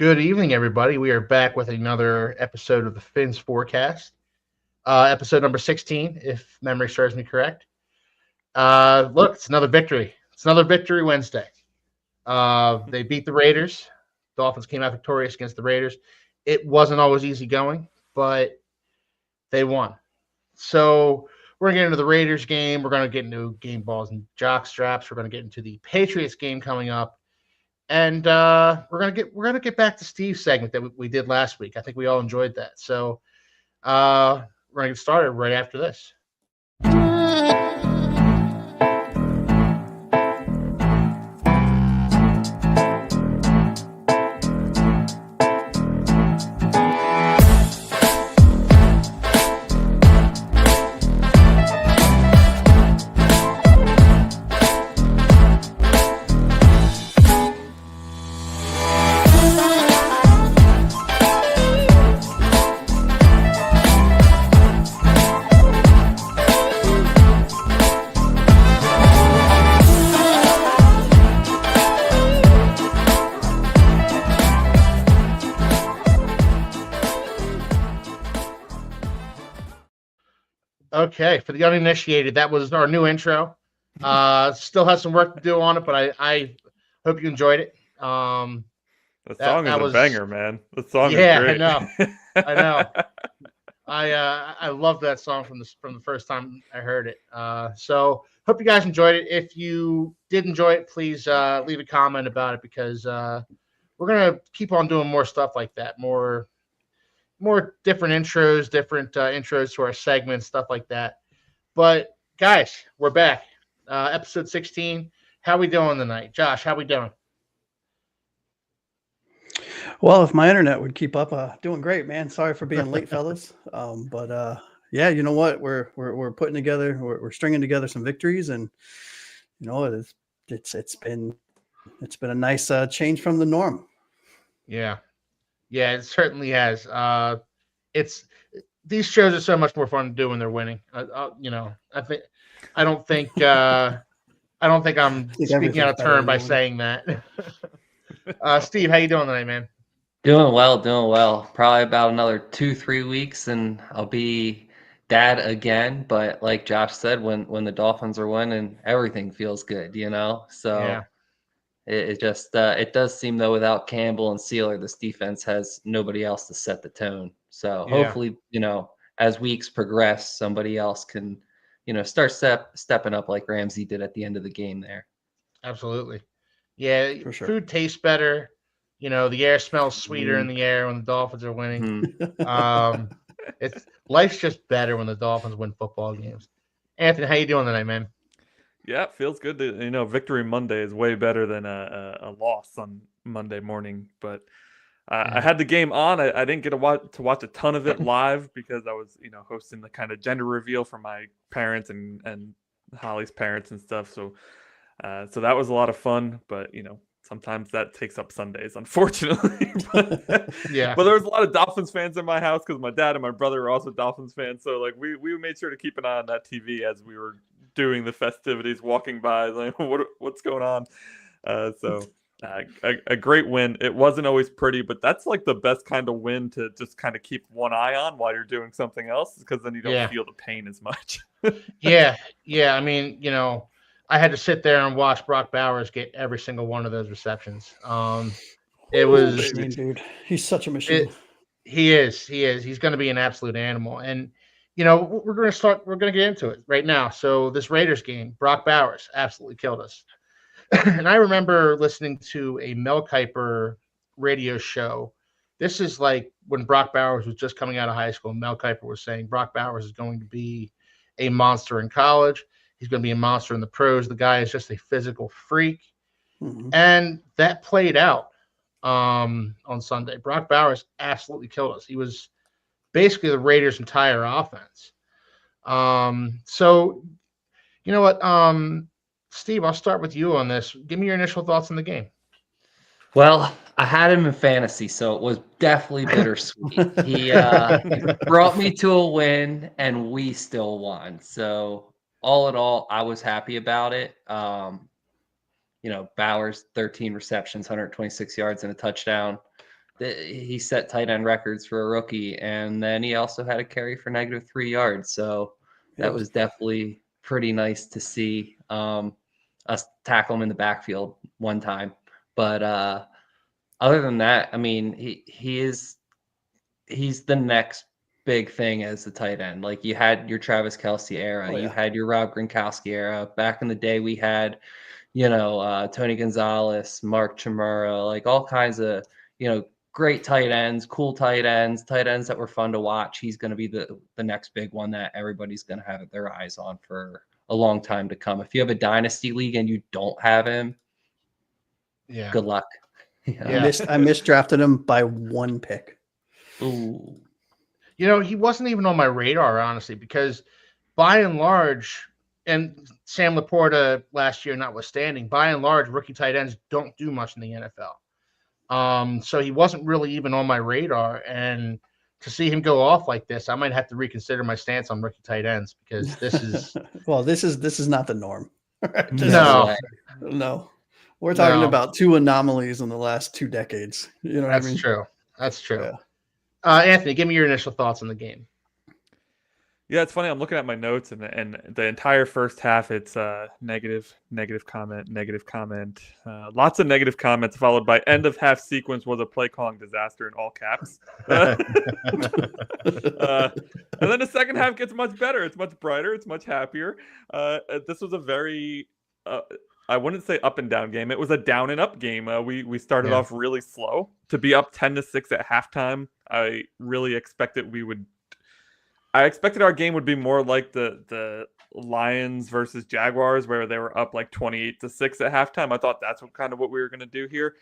Good evening, everybody. We are back with another episode of the Phins Forecast, episode number 16, if memory serves me correct. Look, it's another victory. It's another victory Wednesday. They beat the Raiders. Dolphins came out victorious against the Raiders. It wasn't always easy going, but they won. So we're going to get into the Raiders game. We're going to get into game balls and jock straps. We're going to get into the Patriots game coming up. And we're gonna get back to Steve's segment that we did last week. I think we all enjoyed that. So we're gonna get started right after this. Okay, for the uninitiated, that was our new intro. Still has some work to do on it, but I hope you enjoyed it. The song is a banger, man. The song is Yeah, great. I know. I love that song from the first time I heard it. So hope you guys enjoyed it. If you did enjoy it, please leave a comment about it because we're gonna keep on doing more stuff like that, more different intros to our segments, stuff like that. But guys, we're back. Episode 16. How we doing tonight? Josh, how we doing? Well, if my internet would keep up, doing great, man. Sorry for being late, fellas. Yeah, you know what? We're putting together, we're stringing together some victories, and you know it's been a nice change from the norm. Yeah, it certainly has. It's these shows are so much more fun to do when they're winning. I don't think I'm speaking out of turn by saying that. Steve, how you doing tonight, man? Doing well. Probably about another 2-3 weeks, and I'll be dad again. But like Josh said, when the Dolphins are winning, everything feels good, you know. So Yeah. it just it does seem though without Campbell and Sealer, this defense has nobody else to set the tone. So hopefully, as weeks progress, somebody else can, start stepping up like Ramsey did at the end of the game there. Absolutely. Yeah, For sure. Food tastes better. The air smells sweeter in the air when the Dolphins are winning. It's life's just better when the Dolphins win football games. Anthony, how you doing tonight, man? Yeah, it feels good to Victory Monday is way better than a loss on Monday morning. But I had the game on. I didn't get to watch a ton of it live because I was hosting the kind of gender reveal for my parents and Holly's parents and stuff. So that was a lot of fun. But sometimes that takes up Sundays, unfortunately. but there was a lot of Dolphins fans in my house because my dad and my brother are also Dolphins fans. So like we made sure to keep an eye on that TV as we were doing the festivities, walking by, like what's going on. A great win. It wasn't always pretty, but that's like the best kind of win to just kind of keep one eye on while you're doing something else, because then you don't feel the pain as much. Yeah. I mean, I had to sit there and watch Brock Bowers get every single one of those receptions. It was machine, dude. He's such a machine. He is. He's going to be an absolute animal. And we're going to get into it right now. So this Raiders game, Brock Bowers absolutely killed us. And I remember listening to a Mel Kiper radio show. This is like when Brock Bowers was just coming out of high school. Mel Kiper was saying Brock Bowers is going to be a monster in college. He's going to be a monster in the pros. The guy is just a physical freak. Mm-hmm. And that played out on Sunday. Brock Bowers absolutely killed us. He was basically the Raiders' entire offense. So, you know what, Steve, I'll start with you on this. Give me your initial thoughts on the game. Well, I had him in fantasy, so it was definitely bittersweet. He brought me to a win, and we still won. So all in all, I was happy about it. Bowers, 13 receptions, 126 yards, and a touchdown. he set tight end records for a rookie, and then he also had a carry for -3 yards. So that was definitely pretty nice to see us tackle him in the backfield one time. But other than that, I mean, he's the next big thing as the tight end. Like, you had your Travis Kelce era, you had your Rob Gronkowski era. Back in the day, we had, Tony Gonzalez, Mark Chimura, like all kinds of, great tight ends, cool tight ends that were fun to watch. He's going to be the next big one that everybody's going to have their eyes on for a long time to come. If you have a dynasty league and you don't have him, good luck. I misdrafted him by 1 pick. Ooh. He wasn't even on my radar, honestly, because by and large, and Sam Laporta last year notwithstanding, by and large, rookie tight ends don't do much in the NFL. So he wasn't really even on my radar. And to see him go off like this, I might have to reconsider my stance on rookie tight ends, because this is well, this is not the norm. No. We're talking about 2 anomalies in the last 2 decades. You know what I mean? That's true. Yeah. Anthony, give me your initial thoughts on the game. Yeah, it's funny. I'm looking at my notes, and the entire first half, it's negative comment. Lots of negative comments, followed by end of half sequence was a play calling disaster in all caps. And then the second half gets much better. It's much brighter. It's much happier. This was a very I wouldn't say up and down game. It was a down and up game. We started off really slow. To be up 10-6 at halftime, I really expected I expected our game would be more like the Lions versus Jaguars, where they were up like 28-6 at halftime. I thought that's what we were going to do here.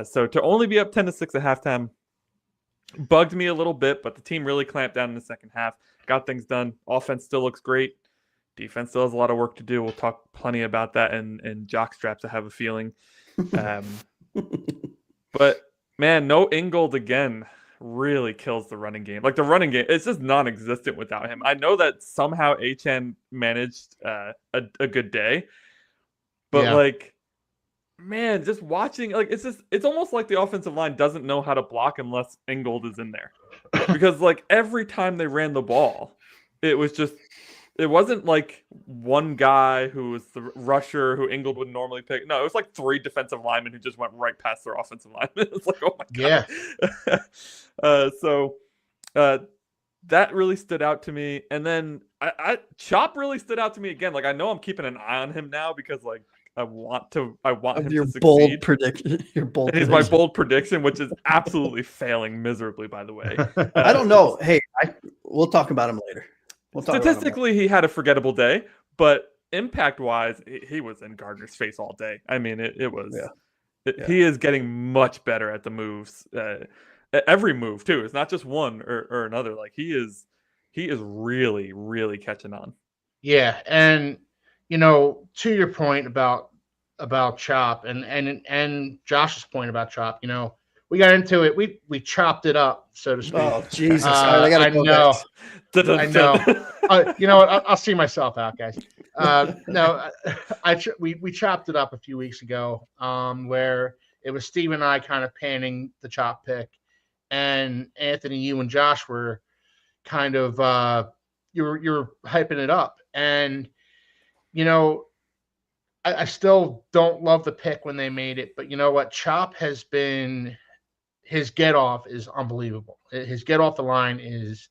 So to only be up 10-6 at halftime bugged me a little bit, but the team really clamped down in the second half, got things done. Offense still looks great. Defense still has a lot of work to do. We'll talk plenty about that in Jock straps, I have a feeling. But man, no Ingold again really kills the running game. Like, the running game, it's just non-existent without him. I know that somehow Achane managed a good day, but man, just watching, like, it's almost like the offensive line doesn't know how to block unless Ingold is in there. Because like every time they ran the ball, it wasn't like one guy who was the rusher who Ingold would normally pick. No, it was like 3 defensive linemen who just went right past their offensive linemen. It's like, oh my God. Yeah. So that really stood out to me. And then Chop really stood out to me again. Like, I know I'm keeping an eye on him now because like I want him to succeed. Bold prediction. Your bold prediction. My bold prediction, which is absolutely failing miserably, by the way. I don't know. Hey, we'll talk about him later. Statistically, he had a forgettable day, but impact-wise, he was in Gardner's face all day. I mean, it was. Yeah. He is getting much better at the moves. Every move too. It's not just one or another. Like, he is really, really catching on. Yeah, and to your point about Chop and Josh's point about Chop, we got into it. We chopped it up, so to speak. Oh, Jesus. I know. I know. You know what? I'll see myself out, guys. No, we chopped it up a few weeks ago, where it was Steve and I kind of panning the Chop pick, and Anthony, you and Josh were kind of you're hyping it up, and I still don't love the pick when they made it, but you know what? Chop has been. His get off is unbelievable. His get off the line is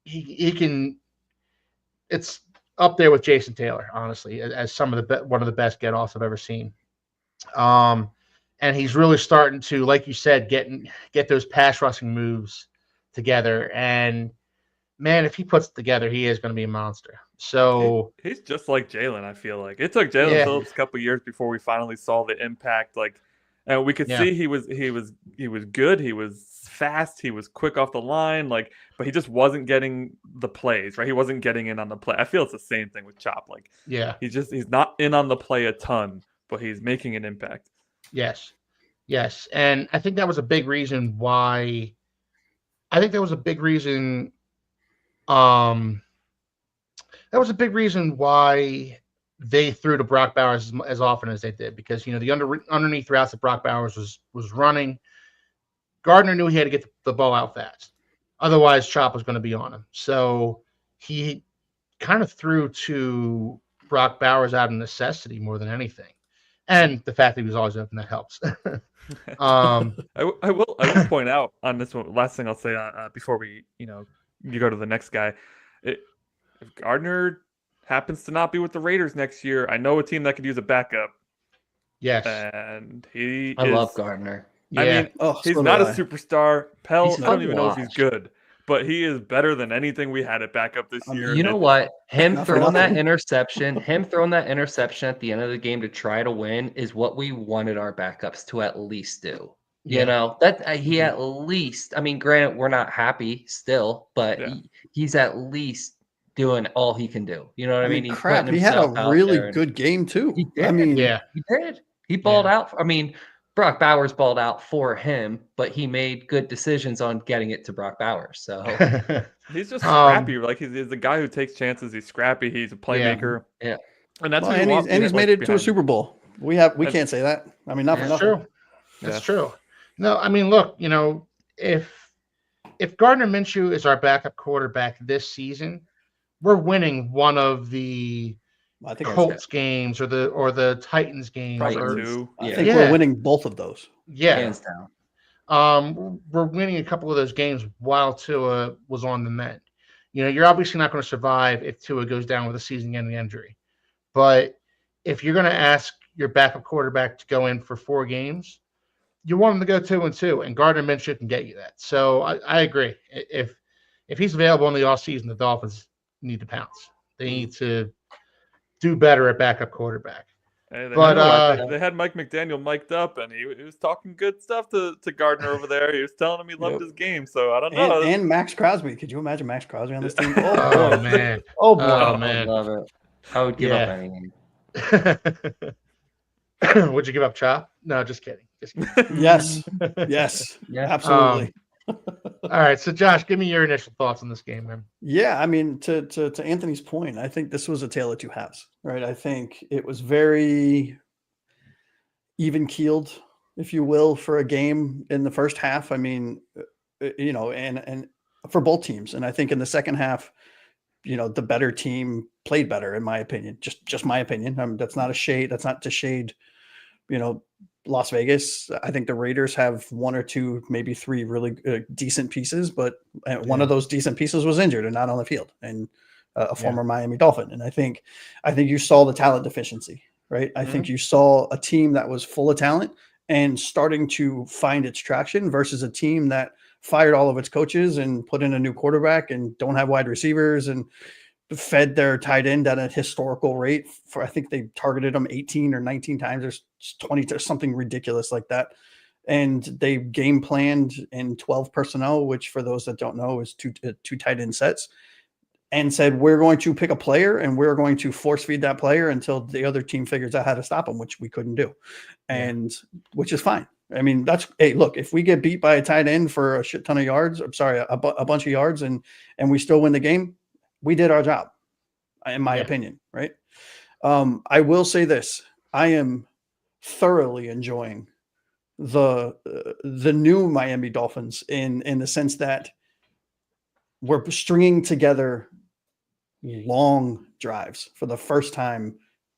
he can. It's up there with Jason Taylor, honestly, as one of the best get offs I've ever seen. And he's really starting to, like you said, get those pass rushing moves together. And man, if he puts it together, he is going to be a monster. So he's just like Jalen. I feel like it took Jalen Phillips a couple years before we finally saw the impact. Like. And we could see he was good. He was fast. He was quick off the line. Like, but he just wasn't getting the plays, right? He wasn't getting in on the play. I feel it's the same thing with Chop. Like, he's not in on the play a ton, but he's making an impact. Yes. And I think that was a big reason why. They threw to Brock Bowers as often as they did, because the underneath routes that Brock Bowers was running, Gardner knew he had to get the ball out fast. Otherwise, Chop was going to be on him. So he kind of threw to Brock Bowers out of necessity more than anything. And the fact that he was always open, that helps. I will point out on this one. Last thing I'll say before we you go to the next guy. If Gardner happens to not be with the Raiders next year, I know a team that could use a backup. Yes, and I love Gardner. Yeah. I mean, he's not a superstar. Pell, I don't even know if he's good, but he is better than anything we had at backup this year. You know what? Him throwing that interception at the end of the game to try to win is what we wanted our backups to at least do. You know, that he at least, I mean, granted, we're not happy still, but he's at least doing all he can do. You know what I mean? He's he had a really good game too. He did. I mean, he did. He balled out. I mean, Brock Bowers balled out for him, but he made good decisions on getting it to Brock Bowers. So he's just scrappy. Like he's the guy who takes chances. He's scrappy. He's a playmaker. Yeah. And that's he's made it to a Super Bowl. We can't say that. I mean, not for nothing. True. That's true. No, I mean, look, if Gardner Minshew is our backup quarterback this season, we're winning one of the Colts games or the Titans games. I think we're winning both of those. Yeah. Hands down. We're winning a couple of those games while Tua was on the mend. You're obviously not going to survive if Tua goes down with a season-ending injury. But if you're going to ask your backup quarterback to go in for 4 games, you want him to go 2-2, and Gardner Minshew can get you that. So I agree. If he's available in the offseason, the Dolphins need to pounce. They need to do better at backup quarterback. Hey, they had Mike McDaniel mic'd up, and he was talking good stuff to Gardner over there. He was telling him he loved his game, so I don't know. And Max Crosby. Could you imagine Max Crosby on this team? Oh man. Oh boy. Oh man. I love it. I would give up anything. Would you give up Chop? No, just kidding. Yes. Yeah, absolutely. All right, so Josh, give me your initial thoughts on this game, man. Yeah, I mean, to Anthony's point, I think this was a tale of two halves, right? I think it was very even-keeled, if you will, for a game in the first half. I mean, and for both teams, and I think in the second half, the better team played better, in my opinion. Just my opinion. That's not a shade. That's not to shade, Las Vegas. I think the Raiders have 1 or 2, maybe 3 really decent pieces, but one of those decent pieces was injured and not on the field, and a former Miami Dolphin. And I think you saw the talent deficiency, right? I think you saw a team that was full of talent and starting to find its traction versus a team that fired all of its coaches and put in a new quarterback and don't have wide receivers and fed their tight end at a historical rate. I think they targeted them 18 or 19 times. There's 20 or something ridiculous like that. And they game planned in 12 personnel, which for those that don't know is two tight end sets, and said, we're going to pick a player and we're going to force feed that player until the other team figures out how to stop them, which we couldn't do. And which is fine. I mean, look, if we get beat by a tight end for a shit ton of yards, a bunch of yards and we still win the game, we did our job, in my opinion, right? I will say this. I am thoroughly enjoying the new Miami Dolphins in the sense that we're stringing together long drives for the first time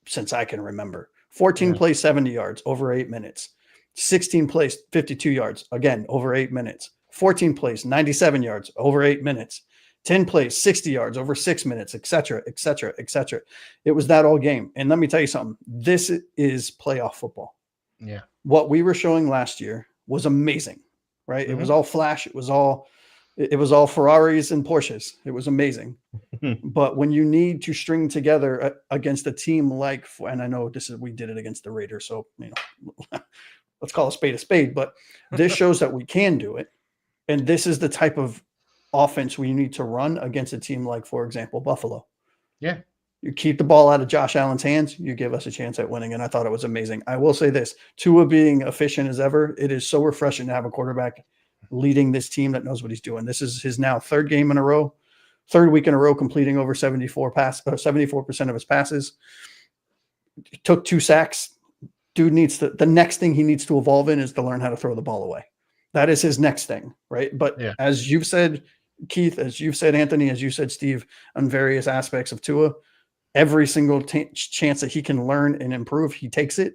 since I can remember. 14 plays, 70 yards, over 8 minutes. 16 plays, 52 yards, again, over 8 minutes. 14 plays, 97 yards, over 8 minutes. 10 plays, 60 yards, over 6 minutes, et cetera, et cetera, et cetera. It was that all game. And let me tell you something. This is playoff football. Yeah. What we were showing last year was amazing, right? It was all flash. It was all Ferraris and Porsches. It was amazing. But when you need to string together against a team like, and I know we did it against the Raiders, so, let's call a spade, but this shows that we can do it. And this is the type of offense we need to run against a team like, for example, Buffalo. Yeah. You keep the ball out of Josh Allen's hands, you give us a chance at winning. And I thought it was amazing. I will say this, Tua being efficient as ever, it is so refreshing to have a quarterback leading this team that knows what he's doing. This is his now third week in a row, completing over 74% of his passes. He took 2 sacks. Dude the next thing he needs to evolve in is to learn how to throw the ball away. That is his next thing, right? But as you've said, Keith, as you've said, Anthony, as you said, Steve, on various aspects of Tua, every single chance that he can learn and improve, he takes it.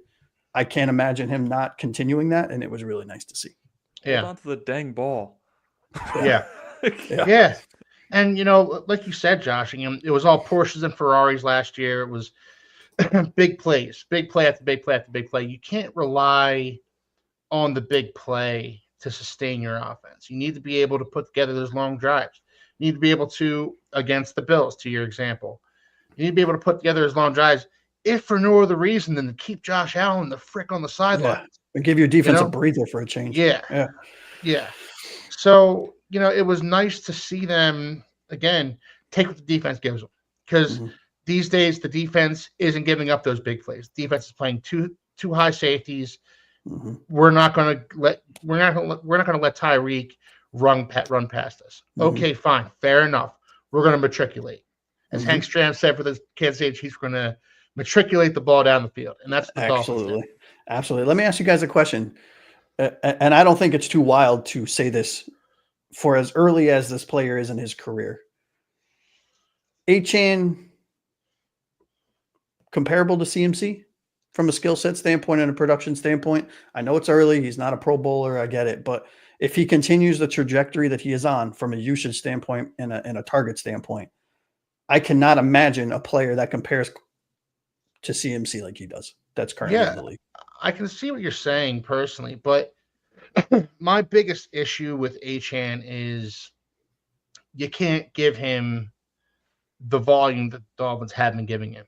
I can't imagine him not continuing that, and it was really nice to see. Hold on to the dang ball. Yeah. And, like you said, Josh, it was all Porsches and Ferraris last year. It was big plays, big play after big play after big play. You can't rely on the big play to sustain your offense. You need to be able to put together those long drives. You need to be able to, against the Bills, to your example, you need to be able to put together those long drives, if for no other reason than to keep Josh Allen the frick on the sidelines. And give your defense a breather for a change. Yeah. So, it was nice to see them, again, take what the defense gives them. Because these days, the defense isn't giving up those big plays. The defense is playing two high safeties. We're not going to let Tyreek run past us. Okay, fine, fair enough. We're going to matriculate, as Hank Stram said for the Kansas City Chiefs. We're going to matriculate the ball down the field, and that's the Dolphins. Absolutely. Let me ask you guys a question, and I don't think it's too wild to say this for as early as this player is in his career. Achane comparable to CMC from a skill set standpoint and a production standpoint? I know it's early. He's not a Pro Bowler. I get it. But if he continues the trajectory that he is on from a usage standpoint and a target standpoint, I cannot imagine a player that compares to CMC like he does. That's currently in the league. I can see what you're saying personally, but my biggest issue with Achane is you can't give him the volume that the Dolphins have been giving him.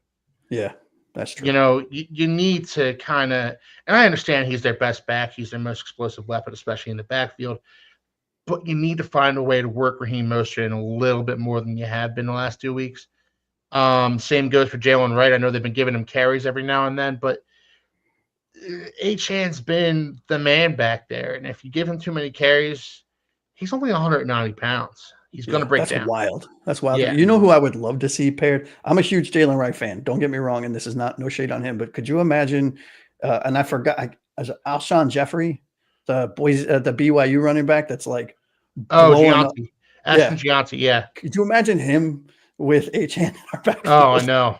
Yeah, that's true. You need to kind of, and I understand he's their best back. He's their most explosive weapon, especially in the backfield. But you need to find a way to work Raheem Mostert in a little bit more than you have been the last 2 weeks. Same goes for Jalen Wright. I know they've been giving him carries every now and then, but Achane's been the man back there. And if you give him too many carries, he's only 190 pounds. He's going to break down. That's wild. That's wild. Yeah. You know who I would love to see paired? I'm a huge Jalen Wright fan. Don't get me wrong, and this is no shade on him, but could you imagine, and I forgot, Alshon Jeffrey, the BYU running back that's like Gianti. Ashton Gianti, yeah. Could you imagine him with Achane in our backfield? Oh, I know.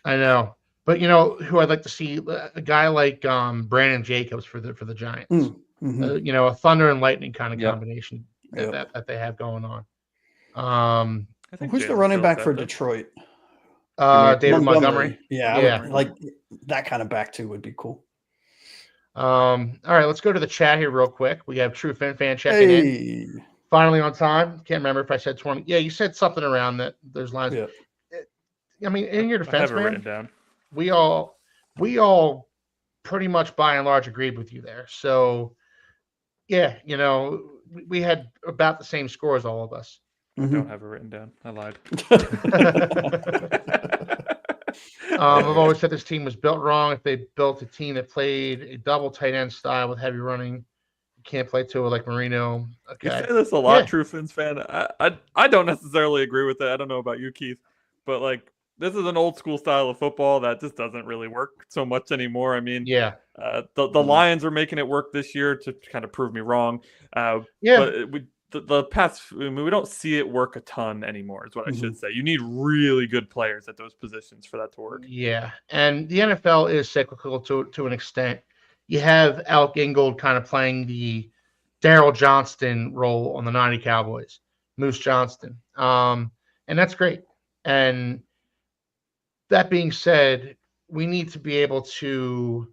I know. But who I'd like to see, a guy like Brandon Jacobs for the Giants. A thunder and lightning kind of combination that they have going on. Who's the running back for Detroit? David Montgomery. Yeah. Like that kind of back too would be cool. All right, let's go to the chat here real quick. We have True Fin Fan checking in. Finally on time. Can't remember if I said 20. Yeah, you said something around those lines. Yeah. I mean, in your defense, man, written down. We all pretty much by and large agreed with you there. So, yeah, we had about the same score as all of us. I don't have it written down. I lied. I've always said this team was built wrong. If they built a team that played a double tight end style with heavy running, you can't play Tua like Marino. Okay. You say this a lot, True Fins fan. I don't necessarily agree with it. I don't know about you, Keith, but this is an old school style of football that just doesn't really work so much anymore. I mean, the Lions are making it work this year to kind of prove me wrong. But the past, we don't see it work a ton anymore, is what I should say. You need really good players at those positions for that to work. Yeah, and the NFL is cyclical to an extent. You have Alec Ingold kind of playing the Daryl Johnston role on the 90 Cowboys, Moose Johnston. And that's great. And that being said, we need to be able to,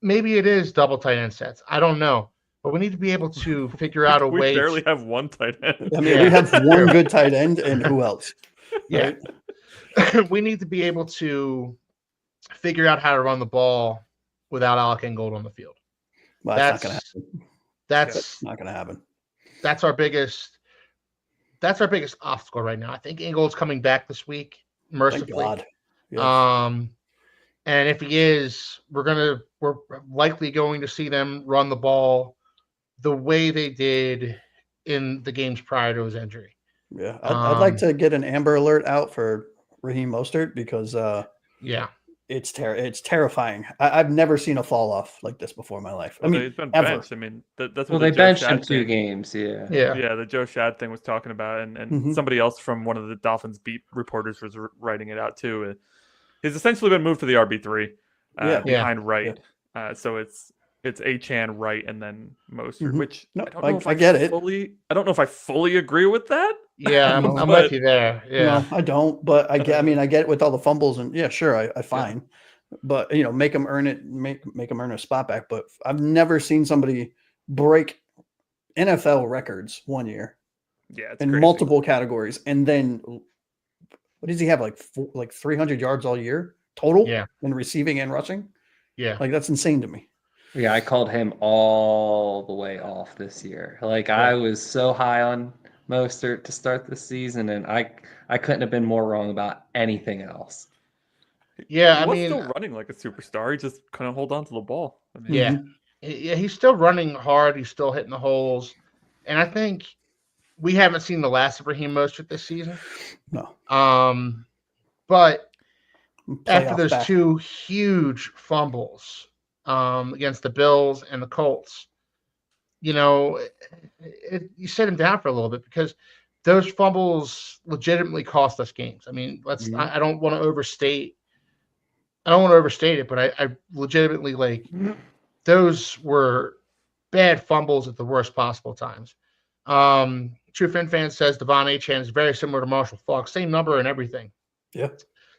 maybe it is double tight end sets. I don't know. But we need to be able to figure out a way. We barely have one tight end. I mean, we have one good tight end, and who else? Yeah. We need to be able to figure out how to run the ball without Alec Ingold on the field. Well, that's not going to happen. That's not going to happen. That's our biggest obstacle right now. I think Ingold's coming back this week, mercifully. Thank God. Yes. And if he is, we're likely going to see them run the ball the way they did in the games prior to his injury. Yeah, I'd like to get an Amber Alert out for Raheem Mostert because it's terrifying. I've never seen a fall off like this before in my life. Well, I mean, he's been ever. benched. I mean, that's Well, what they the Joe benched him Shad 2 thing. games. Yeah. Yeah, the Joe Shad thing was talking about, and somebody else from one of the Dolphins beat reporters was writing it out too. He's essentially been moved to the RB3 behind Wright. So it's Achane, Wright, and then Mostert, which No, I don't know if I get it. I don't know if I fully agree with that. Yeah, I'm with you there. Yeah. No, I don't. But I get it with all the fumbles and sure, I fine. But make them earn it, make them earn a spot back. But I've never seen somebody break NFL records one year. Yeah, it's in crazy. multiple categories, and then what does he have, like 300 yards all year total? Yeah, in receiving and rushing. Yeah, like that's insane to me. Yeah, I called him all the way off this year. Like I was so high on Mostert to start the season, and I couldn't have been more wrong about anything else. Yeah, he was still running like a superstar. He just couldn't hold on to the ball. I mean, yeah, he's still running hard. He's still hitting the holes, and I think we haven't seen the last of Raheem Mostert this season. No. But after Playoff those back. 2 huge fumbles against the Bills and the Colts, you sit him down for a little bit because those fumbles legitimately cost us games. I mean, I don't want to overstate. I don't want to overstate it, but I legitimately those were bad fumbles at the worst possible times. True Fin fan says Devon Achane is very similar to Marshall Faulk, same number and everything. Yeah.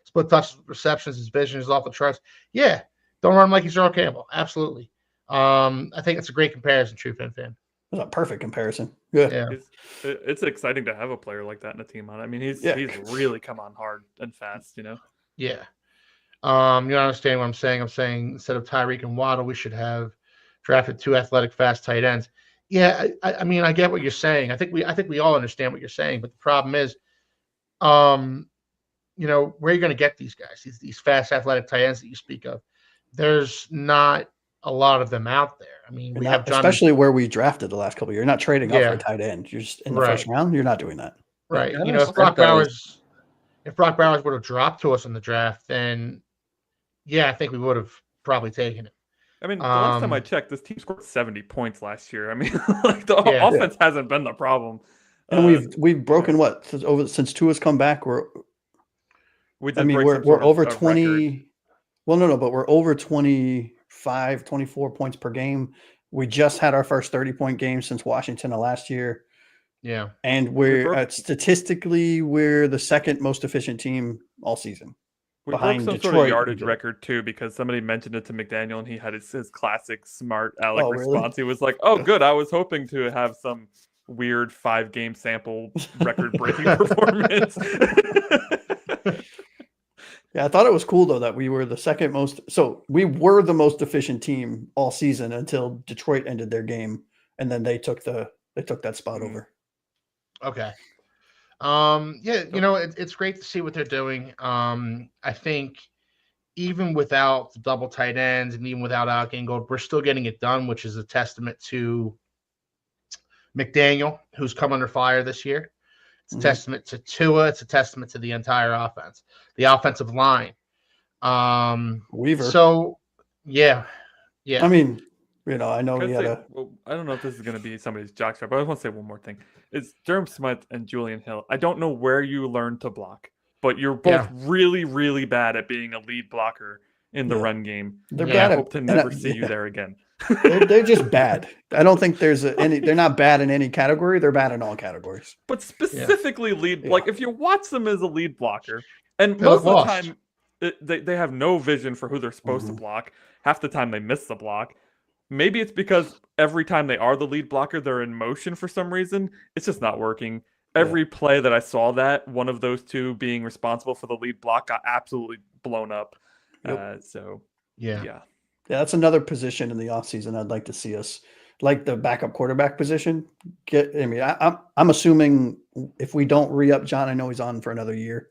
Split touch receptions, his vision is off the charts. Yeah, don't run like he's Earl Campbell. Absolutely. I think it's a great comparison, True Fin fan. That's a perfect comparison. Good. Yeah. It's exciting to have a player like that in a team. I mean, he's really come on hard and fast. Yeah. You understand what I'm saying? I'm saying instead of Tyreek and Waddle, we should have drafted 2 athletic, fast tight ends. Yeah, I mean, I get what you're saying. I think we all understand what you're saying, but the problem is, where are you going to get these guys? These fast, athletic tight ends that you speak of. There's not a lot of them out there. I mean, we have especially where we drafted the last couple of years. You're not trading up for a tight end. You're just in the first round. You're not doing that. Right. If Brock Bowers would have dropped to us in the draft, then I think we would have probably taken it. I mean, the last time I checked, this team scored 70 points last year. I mean, the offense hasn't been the problem. And we've broken what since Tua's come back. We're over 20. Record. Well, no, but we're over 25, 24 points per game. We just had our first 30-point game since Washington last year. Yeah, and we're statistically we're the second most efficient team all season. We broke some sort of yardage record too because somebody mentioned it to McDaniel and he had his classic smart aleck response. Really? He was like, "Oh, good. I was hoping to have some weird 5-game sample record-breaking performance." Yeah, I thought it was cool though that we were the second most. So we were the most efficient team all season until Detroit ended their game, and then they took that spot over. Okay. It's great to see what they're doing. I think even without the double tight ends and even without Alec Ingold, we're still getting it done, which is a testament to McDaniel, who's come under fire this year. It's a testament to Tua. It's a testament to the entire offense, the offensive line. Weaver. So, yeah. I mean, I know he had I don't know if this is going to be somebody's jock strap, but I want to say one more thing. It's Durham Smith and Julian Hill. I don't know where you learned to block, but you're both really, really bad at being a lead blocker in the run game. They're bad. I hope to never see you there again. They're just bad. I don't think there's they're not bad in any category. They're bad in all categories. But specifically lead, like if you watch them as a lead blocker, and most of the time they have no vision for who they're supposed to block. Half the time they miss the block. Maybe it's because every time they are the lead blocker, they're in motion for some reason. It's just not working. Every play that I saw that one of those two being responsible for the lead block got absolutely blown up. Yeah, that's another position in the offseason I'd like to see us, like the backup quarterback position. I'm assuming if we don't re-up John, I know he's on for another year.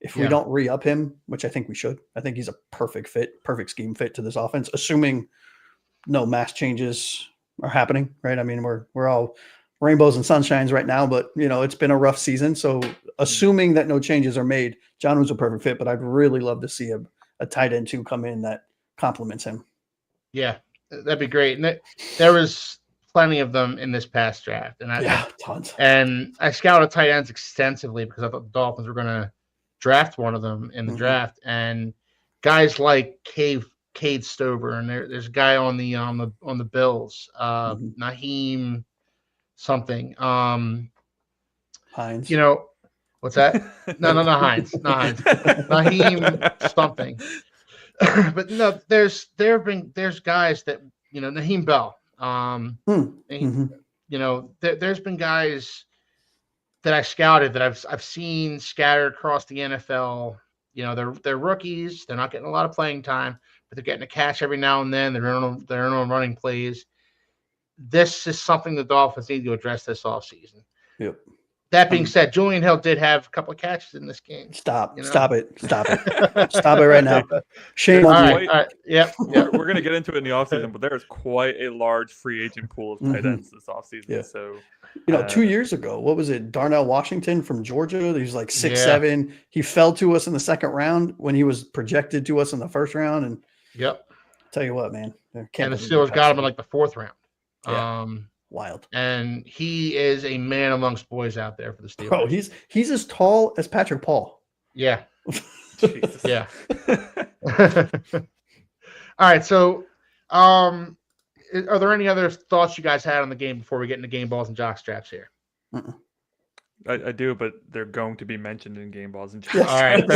If we don't re-up him, which I think we should, I think he's a perfect scheme fit to this offense, assuming no mass changes are happening, right? I mean, we're all rainbows and sunshines right now, but it's been a rough season. So assuming that no changes are made, John was a perfect fit, but I'd really love to see a tight end to come in that complements him. Yeah, that'd be great. And there was plenty of them in this past draft, and tons. And I scouted tight ends extensively because I thought the Dolphins were going to draft one of them in the draft, and guys like Cade Stover, and there's a guy on the Bills, Naheem something, Hines. You know, what's that? No, not Hines, Naheem something. But no, there's guys that Naheem Bell, there's been guys that I scouted that I've seen scattered across the NFL. They're rookies. They're not getting a lot of playing time, but they're getting a catch every now and then. They're on running plays. This is something the Dolphins need to address this offseason. Yep. That being said, Julian Hill did have a couple of catches in this game. Stop it. Stop it right now. Shame on you. All right. Yep. We're going to get into it in the offseason, but there is quite a large free agent pool of tight ends this offseason. Yeah. So, 2 years ago, what was it? Darnell Washington from Georgia. He was like 6'7". He fell to us in the second round when he was projected to us in the first round. And tell you what, man. And the Steelers got him in like the fourth round. Yeah. Wild. And he is a man amongst boys out there for the Steelers. Bro, he's as tall as Patrick Paul. Yeah. Yeah. All right. So, are there any other thoughts you guys had on the game before we get into game balls and jock straps here? I do, but they're going to be mentioned in game balls and jock straps. All right.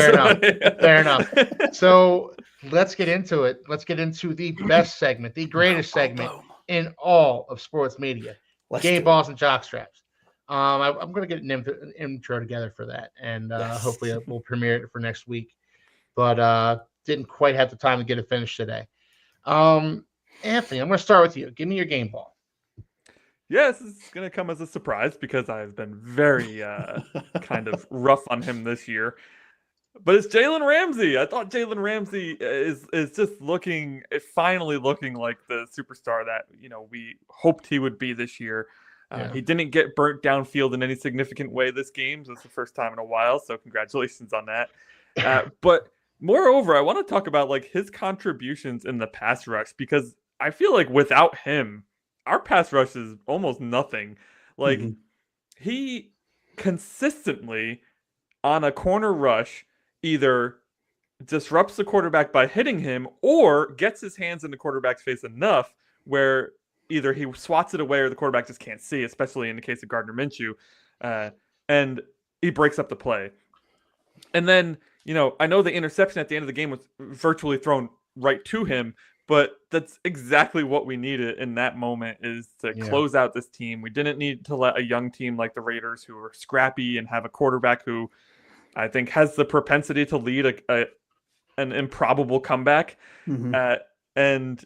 Fair enough. So let's get into it. Let's get into the best segment, the greatest segment in all of sports media, game balls and jock straps. I'm going to get an intro together for that, and hopefully we'll premiere it for next week. But didn't quite have the time to get it finished today. Anthony, I'm going to start with you. Give me your game ball. Yes, this is going to come as a surprise because I've been very kind of rough on him this year. But it's Jalen Ramsey. I thought Jalen Ramsey is just finally looking like the superstar that we hoped he would be this year. He didn't get burnt downfield in any significant way this game. So it's the first time in a while. So congratulations on that. But moreover, I want to talk about like his contributions in the pass rush, because I feel like without him, our pass rush is almost nothing. Like he consistently on a corner rush either disrupts the quarterback by hitting him or gets his hands in the quarterback's face enough where either he swats it away or the quarterback just can't see, especially in the case of Gardner Minshew, and he breaks up the play. And then, I know the interception at the end of the game was virtually thrown right to him, but that's exactly what we needed in that moment, is to close out this team. We didn't need to let a young team like the Raiders, who are scrappy and have a quarterback who I think has the propensity to lead an improbable comeback. And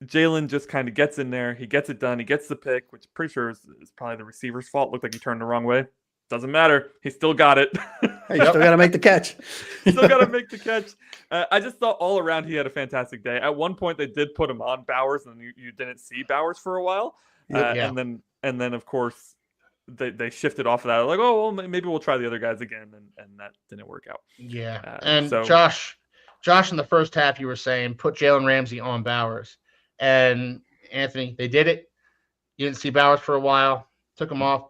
Jalen just kind of gets in there. He gets it done. He gets the pick, which I'm pretty sure is probably the receiver's fault. Looked like he turned the wrong way. Doesn't matter. He still got it. Hey, you still got to make the catch. Still got to make the catch. I just thought all around he had a fantastic day. At one point, they did put him on Bowers, and you didn't see Bowers for a while. And then of course, they shifted off of that. Like, oh, well, maybe we'll try the other guys again, and that didn't work out. Yeah. And so, Josh, in the first half, you were saying put Jalen Ramsey on Bowers, and Anthony, they did it. You didn't see Bowers for a while. Took him off.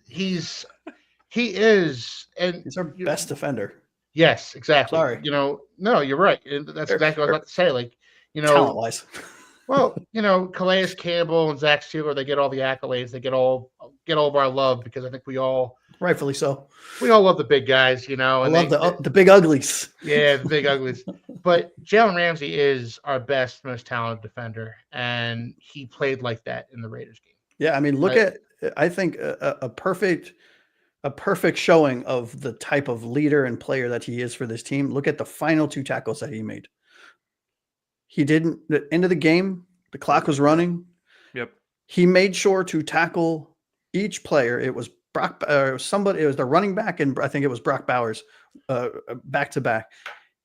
He is, and he's our best defender. Yes, exactly. Sorry. No, you're right. That's exactly what I was about to say. Like, talent-wise. Well, Calais Campbell and Zach Sealer, they get all the accolades. They get all of our love, because I think we all, rightfully so, we all love the big guys, I love the big uglies. Yeah, the big uglies. But Jalen Ramsey is our best, most talented defender, and he played like that in the Raiders game. Yeah, I mean, I think a perfect showing of the type of leader and player that he is for this team. Look at the final 2 tackles that he made. He didn't, the end of the game, the clock was running. Yep. He made sure to tackle each player. It was it was the running back, and I think it was Brock Bowers, back to back.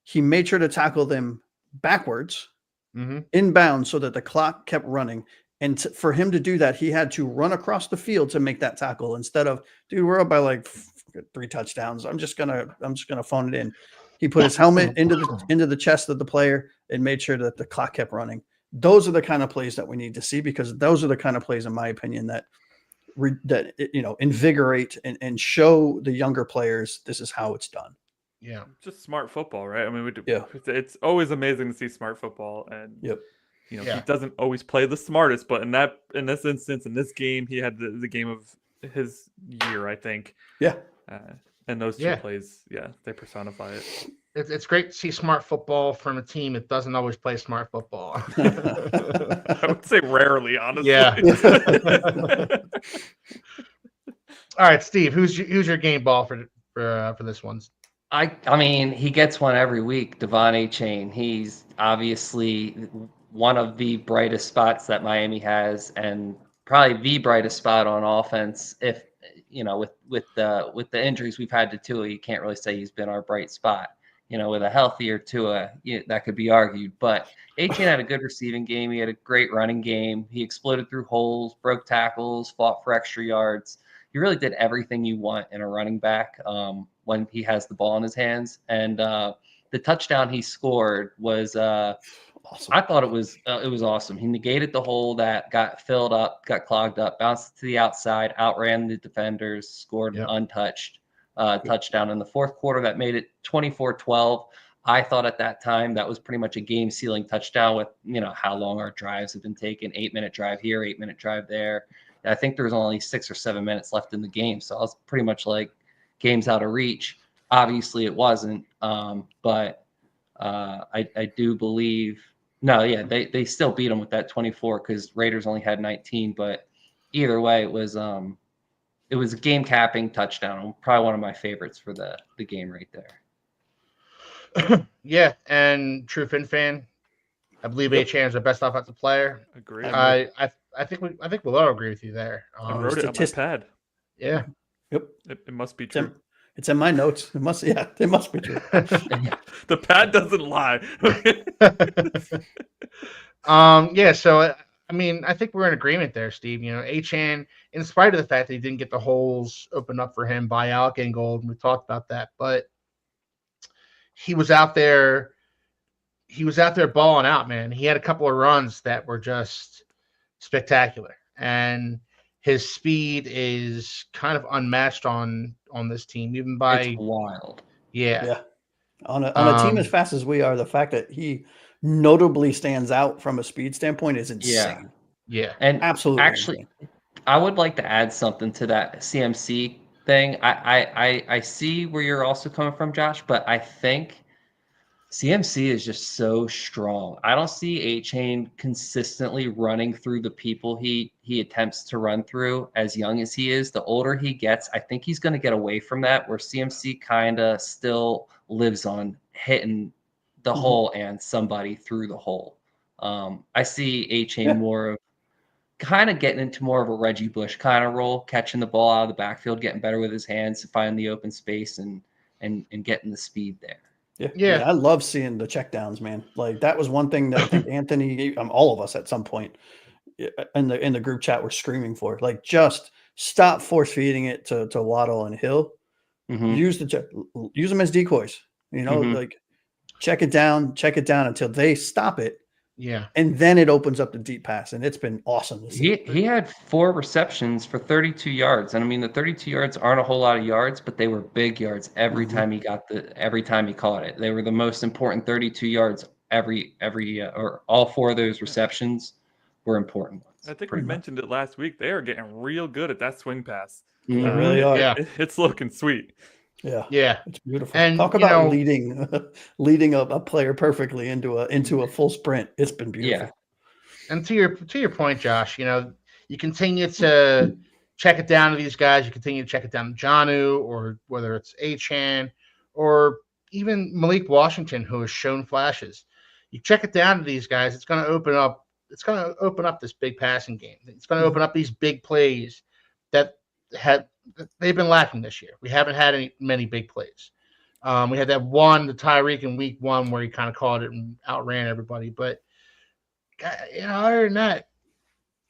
He made sure to tackle them backwards, inbound, so that the clock kept running. And for him to do that, he had to run across the field to make that tackle, instead of, dude, we're up by like 3 touchdowns. I'm just gonna phone it in. He put his helmet into the chest of the player and made sure that the clock kept running. Those are the kind of plays that we need to see, because those are the kind of plays, in my opinion, that invigorate and show the younger players this is how it's done. Yeah, just smart football, right? I mean, Yeah. It's always amazing to see smart football, and Yep. he Yeah. doesn't always play the smartest, but in this instance, in this game, he had the game of his year, I think. Yeah. And those two plays, they personify it. It's great to see smart football from a team that doesn't always play smart football. I would say rarely, honestly. Yeah. All right, Steve, who's your game ball for this one? I mean, he gets one every week. Devon Achane. He's obviously one of the brightest spots that Miami has, and probably the brightest spot on offense. If with the injuries we've had to Tua, you can't really say he's been our bright spot. With a healthier Tua, that could be argued. But Achane had a good receiving game. He had a great running game. He exploded through holes, broke tackles, fought for extra yards. He really did everything you want in a running back when he has the ball in his hands. And the touchdown he scored was awesome. I thought it was awesome. He negated the hole that got filled up, got clogged up, bounced to the outside, outran the defenders, scored an untouched touchdown in the fourth quarter that made it 24-12. I thought at that time that was pretty much a game-sealing touchdown with, how long our drives have been taken, 8-minute drive here, 8-minute drive there. I think there was only 6 or 7 minutes left in the game. So I was pretty much like, game's out of reach. Obviously it wasn't. But I do believe, they still beat them with that 24 because Raiders only had 19. But either way, it was a game-capping touchdown. Probably one of my favorites for the game right there. Yeah, and true Fin fan. I believe Achane is our best offensive player. Agree. I think we'll all agree with you there. I wrote it on my pad. Yeah. Yep. It must be true. It's in my notes. It must be true. The pad doesn't lie. So I mean, I think we're in agreement there, Steve. Achane, in spite of the fact that he didn't get the holes opened up for him by Alec Ingold, and we talked about that, but he was out there balling out, man. He had a couple of runs that were just spectacular, and his speed is kind of unmatched on this team, even by it's wild. Yeah. On a team as fast as we are, the fact that he notably stands out from a speed standpoint is insane. Yeah. And absolutely. Actually, I would like to add something to that CMC thing. I see where you're also coming from, Josh, but I think CMC is just so strong. I don't see Achane consistently running through the people he attempts to run through as young as he is. The older he gets, I think he's going to get away from that, where CMC kind of still lives on hitting the hole and somebody through the hole. I see Achane more of kind of getting into more of a Reggie Bush kind of role, catching the ball out of the backfield, getting better with his hands to find the open space and getting the speed there. Yeah, I love seeing the checkdowns, man. Like that was one thing that I think Anthony, all of us at some point in the group chat were screaming for. Like, just stop force feeding it to Waddle and Hill. Use them as decoys. Like check it down until they stop it. Yeah, and then it opens up the deep pass, and it's been awesome to see. He had 4 receptions for 32 yards, and I mean the 32 yards aren't a whole lot of yards, but they were big yards every time he caught it. They were the most important 32 yards every or all 4 of those receptions were important ones. I think we mentioned it last week. They are getting real good at that swing pass. They really are. Yeah. It's looking sweet. Yeah, it's beautiful. And talk about leading a player perfectly into a full sprint. It's been beautiful. Yeah. And to your point, Josh, you continue to check it down to these guys. You continue to check it down to Jonnu, or whether it's Achane, or even Malik Washington, who has shown flashes. You check it down to these guys. It's going to open up. It's going to open up this big passing game. It's going to open up these big plays that they've been lacking this year. We haven't had many big plays. We had that one, the Tyreek in week 1, where he kind of caught it and outran everybody. But other than that,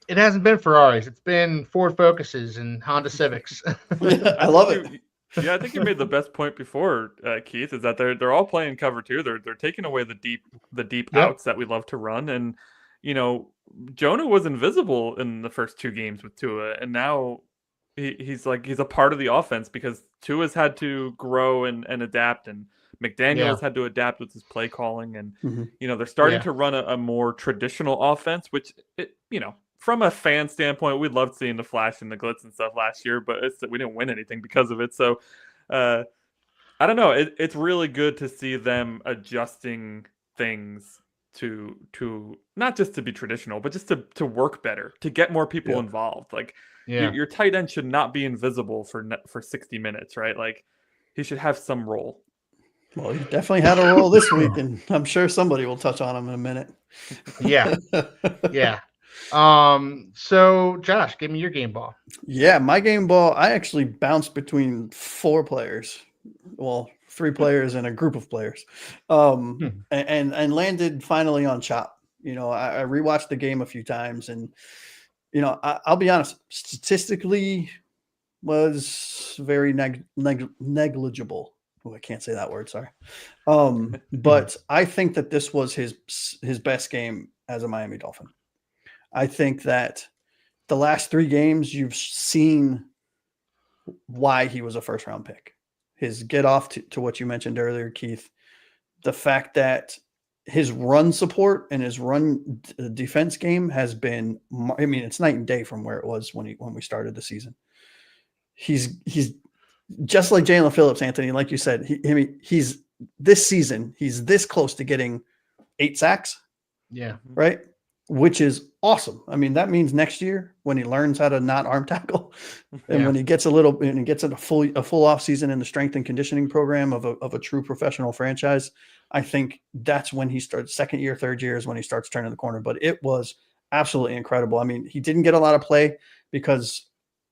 it hasn't been Ferraris. It's been Ford Focuses and Honda Civics. I love it. Yeah, I think you made the best point before, Keith, is that they're all playing cover two. They're taking away the deep Yep. outs that we love to run, and Jonah was invisible in the first two games with Tua, and now he's a part of the offense because Tua's had to grow and adapt, and McDaniel's had to adapt with his play calling, and they're starting to run a more traditional offense, which from a fan standpoint, we loved seeing the flash and the glitz and stuff last year, but we didn't win anything because of it. So I don't know. It's really good to see them adjusting things to not just to be traditional, but just to work better, to get more people involved. Like your tight end should not be invisible for 60 minutes, right? Like he should have some role. Well, he definitely had a role this week, and I'm sure somebody will touch on him in a minute. Yeah. Yeah. So Josh, give me your game ball. Yeah, my game ball, I actually bounced between 4 players. Well, 3 players and a group of players. And landed finally on Chop. I rewatched the game a few times, and I'll be honest, statistically was very negligible. Oh, I can't say that word, sorry. But I think that this was his best game as a Miami Dolphin. I think that the last 3 games, you've seen why he was a first-round pick. His get off to what you mentioned earlier, Keith, the fact that his run support and his run defense game has been, it's night and day from where it was when we started the season. He's just like Jalen Phillips, Anthony, like you said, he's this season, he's this close to getting 8 sacks. Yeah. Right. Which is awesome. I mean, that means next year when he learns how to not arm tackle and when he gets a full off season in the strength and conditioning program of a true professional franchise, I think that's when he starts. Second year, third year is when he starts turning the corner. But it was absolutely incredible. I mean, he didn't get a lot of play because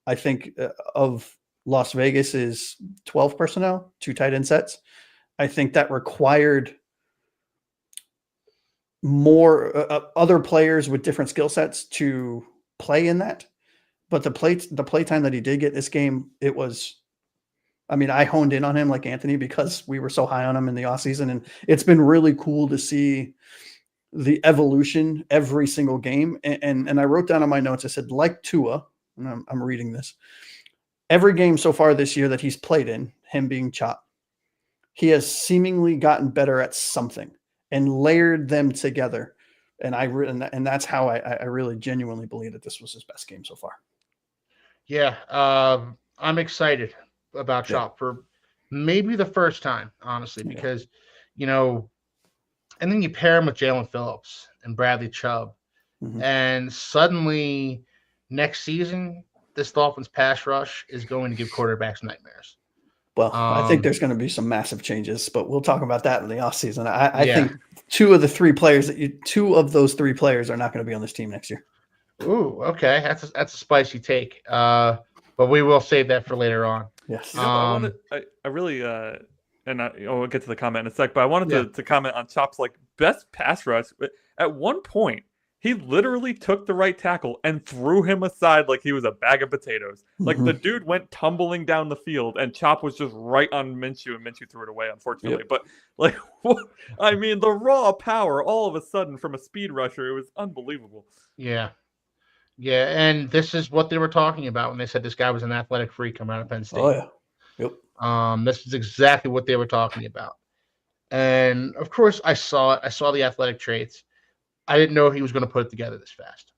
I think of Las Vegas's 12 personnel, 2 tight end sets. I think that required more other players with different skill sets to play in that. But the play time that he did get this game, it was, I honed in on him like Anthony because we were so high on him in the offseason. And it's been really cool to see the evolution every single game. And I wrote down on my notes, I said, like Tua, and I'm reading this, every game so far this year that he's played in, him being Chop, he has seemingly gotten better at something and layered them together. And that's how I really genuinely believe that this was his best game so far. Yeah. I'm excited about Chop for maybe the first time, honestly, because, and then you pair him with Jalen Phillips and Bradley Chubb, and suddenly next season, this Dolphins pass rush is going to give quarterbacks nightmares. Well, I think there's going to be some massive changes, but we'll talk about that in the offseason. I think 2 of those 3 players are not going to be on this team next year. Ooh, okay. That's a spicy take. But we will save that for later on. Yes. I really and we'll get to the comment in a sec, but I wanted to comment on Chop's best pass rush. At one point, he literally took the right tackle and threw him aside like he was a bag of potatoes. Like the dude went tumbling down the field, and Chop was just right on Minshew, and Minshew threw it away, unfortunately. But the raw power all of a sudden from a speed rusher, it was unbelievable. Yeah. Yeah, and this is what they were talking about when they said this guy was an athletic freak coming out of Penn State. Oh, yeah. Yep. This is exactly what they were talking about. And, of course, I saw it. I saw the athletic traits. I didn't know he was going to put it together this fast.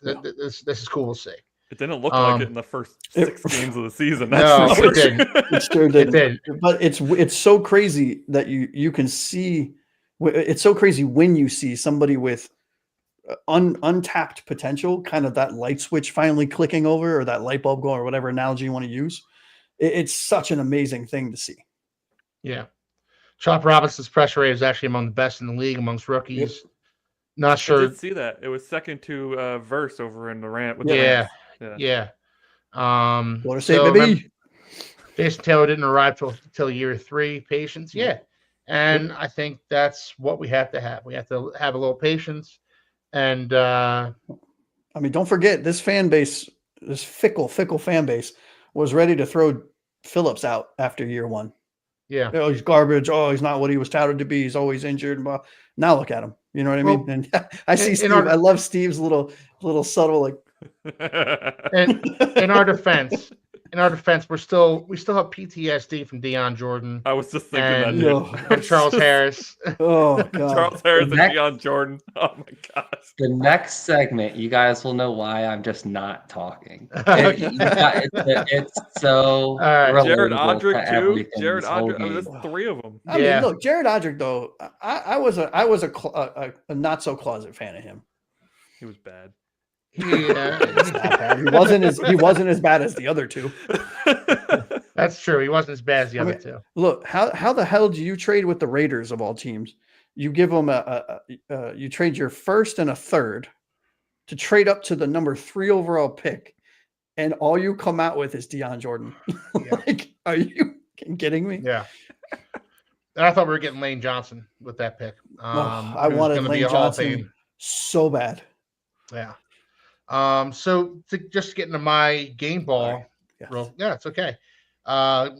Yeah. This is cool to see. It didn't look like it in the first 6 games of the season. That's it didn't. It sure didn't. It did. But it's so crazy that you can see. It's so crazy when you see somebody with untapped potential, kind of that light switch finally clicking over, or that light bulb going, or whatever analogy you want to use. It's such an amazing thing to see. Yeah. Chop Robinson's pressure rate is actually among the best in the league amongst rookies. Yep. Not sure. I did see that. It was second to Verse over in the rant. With Yeah. What to say, baby? Jason Taylor didn't arrive till year 3. Patience. Yeah. And I think that's what we have to have. We have to have a little patience. And don't forget, this fan base, this fickle fan base, was ready to throw Phillips out after year one. Yeah. Oh, he's garbage. Oh, he's not what he was touted to be. He's always injured. Well, now look at him. You know what I mean? And I see Steve. I love Steve's little subtle like. And in our defense, we still have PTSD from Deion Jordan. I was just thinking and, that. and Charles Harris. Oh God. Charles Harris and Deion Jordan. Oh my gosh. The next segment, you guys will know why I'm just not talking. It's so Jared Odrick too. Jared Odrick. I mean, there's 3 of them. I mean, look, Jared Odrick though. I was a not so closet fan of him. He was bad. Yeah, it's not bad. He wasn't as bad as the other 2. That's true. He wasn't as bad as the other 2. Look, how the hell do you trade with the Raiders of all teams? You give them you trade your first and a third to trade up to the number 3 overall pick, and all you come out with is Deion Jordan. Like, are you kidding me? Yeah. And I thought we were getting Lane Johnson with that pick. I wanted Lane Johnson so bad. Yeah. So just getting to my game ball. It's okay.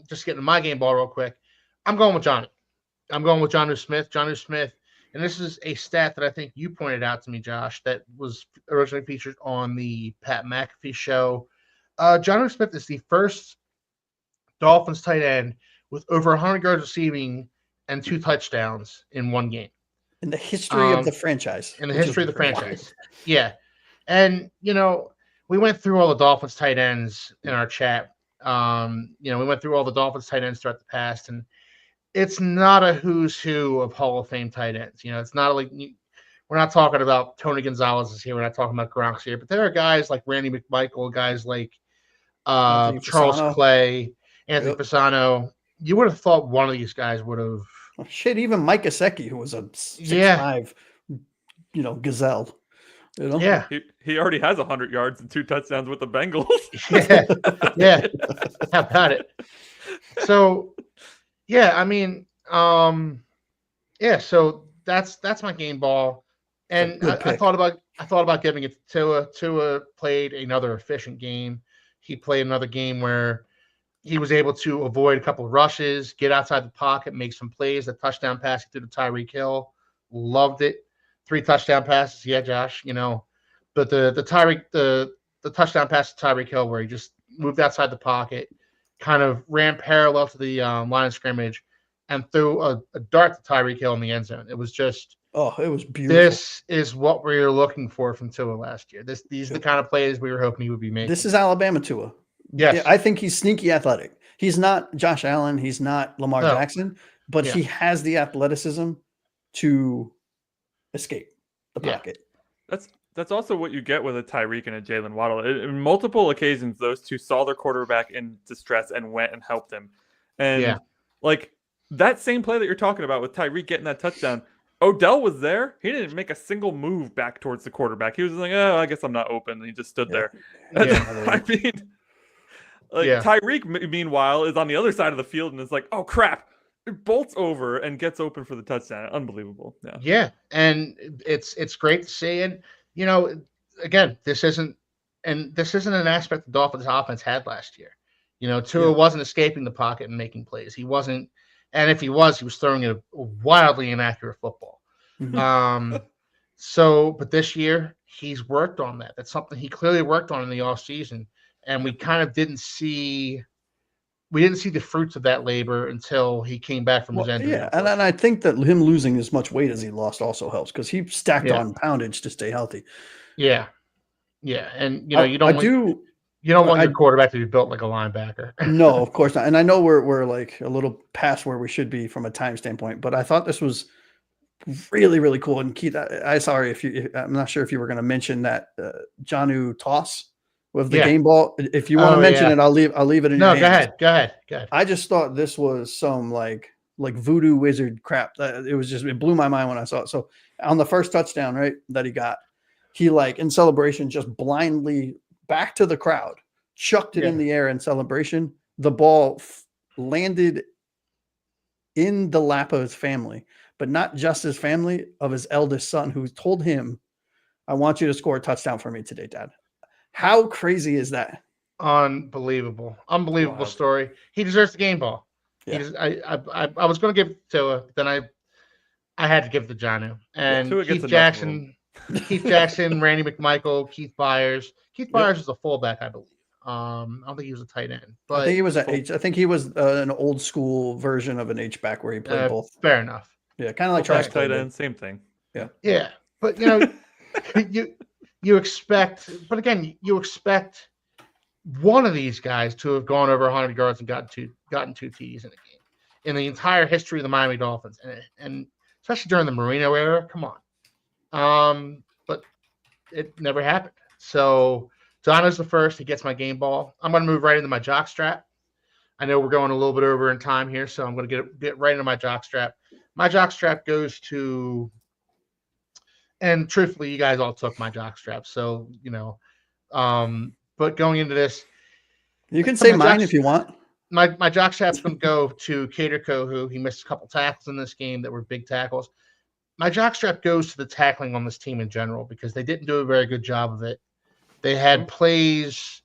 Just getting to my game ball real quick. I'm going with Johnny. I'm going with Jonnu Smith. Jonnu Smith, and this is a stat that I think you pointed out to me, Josh, that was originally featured on the Pat McAfee show. Jonnu Smith is the first Dolphins tight end with over 100 yards receiving and 2 touchdowns in one game. In the history of the franchise. In the history of the franchise. Yeah. And, we went through all the Dolphins tight ends in our chat. We went through all the Dolphins tight ends throughout the past, and it's not a who's who of Hall of Fame tight ends. It's not like we're not talking about Tony Gonzalez is here. We're not talking about Gronk's here, but there are guys like Randy McMichael, guys like Charles Clay, Anthony Fasano. You would have thought one of these guys would have. Even Mike Gesicki, who was a 6'5", gazelle. Yeah, he already has 100 yards and 2 touchdowns with the Bengals. yeah. How about it? So, yeah, I mean, so that's my game ball, and I thought about giving it to Tua. Tua played another efficient game. He played another game where he was able to avoid a couple of rushes, get outside the pocket, make some plays. The touchdown pass to Tyreek Hill, loved it. 3 touchdown passes, yeah, Josh. But the touchdown pass to Tyreek Hill where he just moved outside the pocket, kind of ran parallel to the line of scrimmage, and threw a dart to Tyreek Hill in the end zone. It was just it was beautiful. This is what we were looking for from Tua last year. These are the kind of plays we were hoping he would be making. This is Alabama Tua. Yes. Yeah, I think he's sneaky athletic. He's not Josh Allen. He's not Lamar Jackson, but he has the athleticism to escape the pocket. That's also what you get with a Tyreek and a Jalen Waddle. In multiple occasions, those 2 saw their quarterback in distress and went and helped him. And like that same play that you're talking about with Tyreek getting that touchdown, Odell was there. He didn't make a single move back towards the quarterback. He was like, "Oh, I guess I'm not open." And he just stood there. I mean, Tyreek, meanwhile, is on the other side of the field and is like, "Oh crap!" It bolts over and gets open for the touchdown. Unbelievable. Yeah, and it's great to see. And again, this isn't an aspect the Dolphins offense had last year. Tua wasn't escaping the pocket and making plays. He wasn't, and if he was throwing a wildly inaccurate football. Mm-hmm. But this year he's worked on that. That's something he clearly worked on in the offseason, and we kind of didn't see the fruits of that labor until he came back from his injury. Yeah, and I think that him losing as much weight as he lost also helps because he stacked on poundage to stay healthy. Yeah, and you don't want your quarterback to be built like a linebacker. No, of course not. And I know we're like a little past where we should be from a time standpoint, but I thought this was really, really cool. And Keith, I'm not sure if you were going to mention that Jonnu toss with the game ball. If you want to mention it, I'll leave it in your hands. Go ahead. I just thought this was some like voodoo wizard crap. It blew my mind when I saw it. So on the first touchdown, right, that he got, he in celebration just blindly back to the crowd, chucked it in the air in celebration. The ball landed in the lap of his family, but not just his family, of his eldest son, who told him, "I want you to score a touchdown for me today, Dad." How crazy is that? Unbelievable Wild. story. He deserves the game ball. Yeah. I was going to give it to then I had to give it to Jonnu. And Tua gets Keith enough of 'em. Jackson, Randy McMichael, Keith Byers. Keith Byers was a fullback, I believe. I don't think he was a tight end, but I think he was I think he was an old school version of an H back where he played both. Fair enough. Yeah, kind of like Fullback, Trash tight Clay end, same thing. Yeah, but you know, you expect, but again, you expect one of these guys to have gone over 100 yards and gotten two TDs in a game in the entire history of the Miami Dolphins, and especially during the Marino era. Come on, but it never happened. So Donna's the first. He gets my game ball. I'm going to move right into my jock strap. I know we're going a little bit over in time here, so I'm going to get right into my jock strap. My jock strap goes to, and truthfully, you guys all took my jock strap, so but going into this, you can say mine if you want. My jock strap's going to go to Cater Kohu. He missed a couple tackles in this game that were big tackles. My jock strap goes to the tackling on this team in general because they didn't do a very good job of it. They had plays.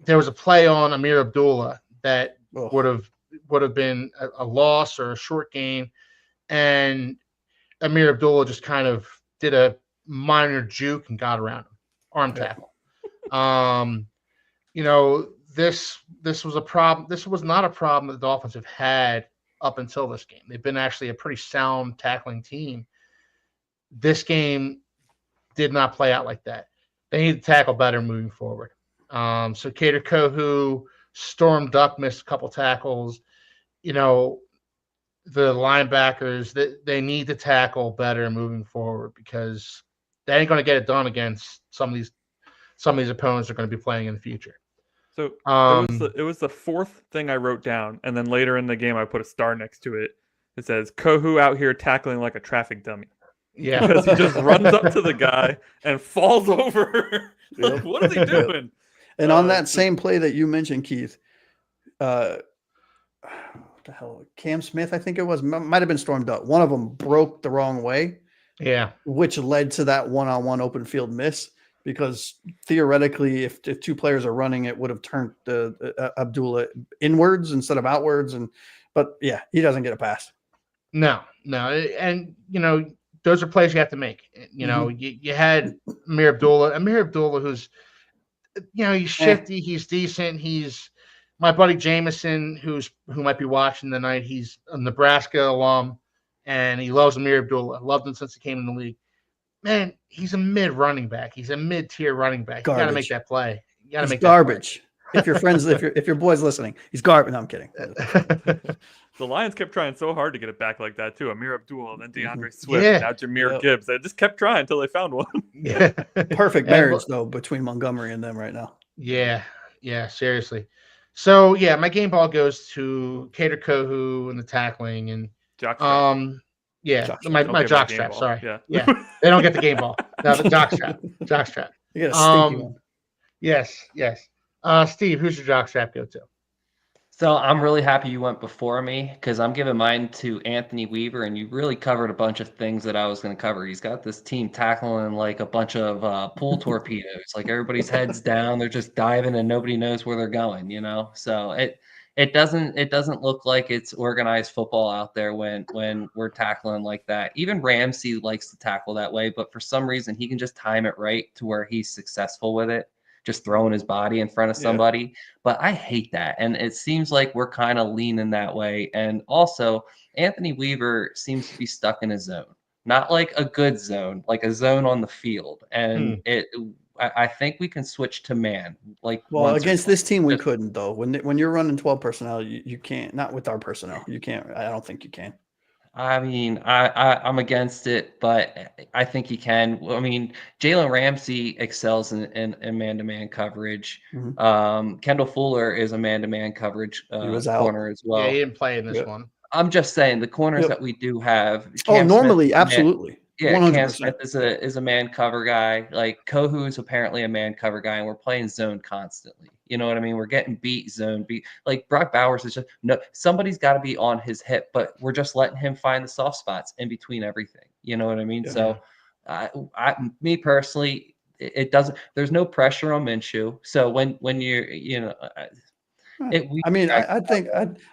There was a play on Amir Abdullah that would have been a loss or a short gain, and Amir Abdullah just kind of did a minor juke and got around him, arm tackle. This was a problem. This was not a problem that the Dolphins have had up until this game. They've been actually a pretty sound tackling team. This game did not play out like that. They need to tackle better moving forward. So Cater Kohu, Storm Duck missed a couple tackles. The linebackers, they need to tackle better moving forward because they ain't going to get it done against some of these opponents are going to be playing in the future. So it was the fourth thing I wrote down, and then later in the game I put a star next to it. It says Kohu out here tackling like a traffic dummy. Yeah, because he just runs up to the guy and falls over. Like, what is he doing? And on that same play that you mentioned, Keith, what the hell, Cam Smith, I think it was, might have been Storm Duck. One of them broke the wrong way. Yeah, which led to that one-on-one open field miss. Because theoretically, if two players are running, it would have turned Abdullah inwards instead of outwards. But yeah, he doesn't get a pass. No, and those are plays you have to make. You had Amir Abdullah, who's he's shifty, he's decent. He's my buddy Jameson, who might be watching tonight. He's a Nebraska alum, and he loves Amir Abdullah. Loved him since he came in the league. Man, he's a mid running back. He's a mid-tier running back. You got to make that play. You got to make garbage. If your friends, if your boy's listening, he's garbage. No, I'm kidding. The Lions kept trying so hard to get it back like that too. Amir Abdullah, then DeAndre Swift, and now Jahmyr Gibbs. They just kept trying until they found one. Yeah, perfect marriage though between Montgomery and them right now. Yeah, seriously. So yeah, my game ball goes to Cater Kohu and the tackling and Jock my jock strap. Ball. Sorry, yeah, they don't get the game ball. No, the jock strap. You got a stinky one. Yes. Steve, who's your jock strap go to? So I'm really happy you went before me because I'm giving mine to Anthony Weaver, and you really covered a bunch of things that I was going to cover. He's got this team tackling like a bunch of pool torpedoes. Like everybody's heads down, they're just diving, and nobody knows where they're going. So it doesn't look like it's organized football out there when we're tackling like that. Even Ramsey likes to tackle that way, but for some reason he can just time it right to where he's successful with it. Just throwing his body in front of somebody. But I hate that. And it seems like we're kind of leaning that way. And also, Anthony Weaver seems to be stuck in a zone. Not like a good zone, like a zone on the field. And I think we can switch to man. Against this team, we couldn't, though. When you're running 12 personnel, you can't. Not with our personnel. You can't. I don't think you can. I mean, I'm against it, but I think he can. I mean, Jalen Ramsey excels in man-to-man coverage. Mm-hmm. Kendall Fuller is a man-to-man coverage corner as well. Yeah, he didn't play in this one. I'm just saying the corners that we do have. Normally, absolutely. Yeah, 100%. Cam Smith is a man cover guy. Like Kohu is apparently a man cover guy, and we're playing zone constantly. You know what I mean? We're getting zone beat. Like Brock Bowers is just somebody's got to be on his hip, but we're just letting him find the soft spots in between everything. You know what I mean? Yeah. So, me personally, it doesn't. There's no pressure on Minshew. So when you're, I think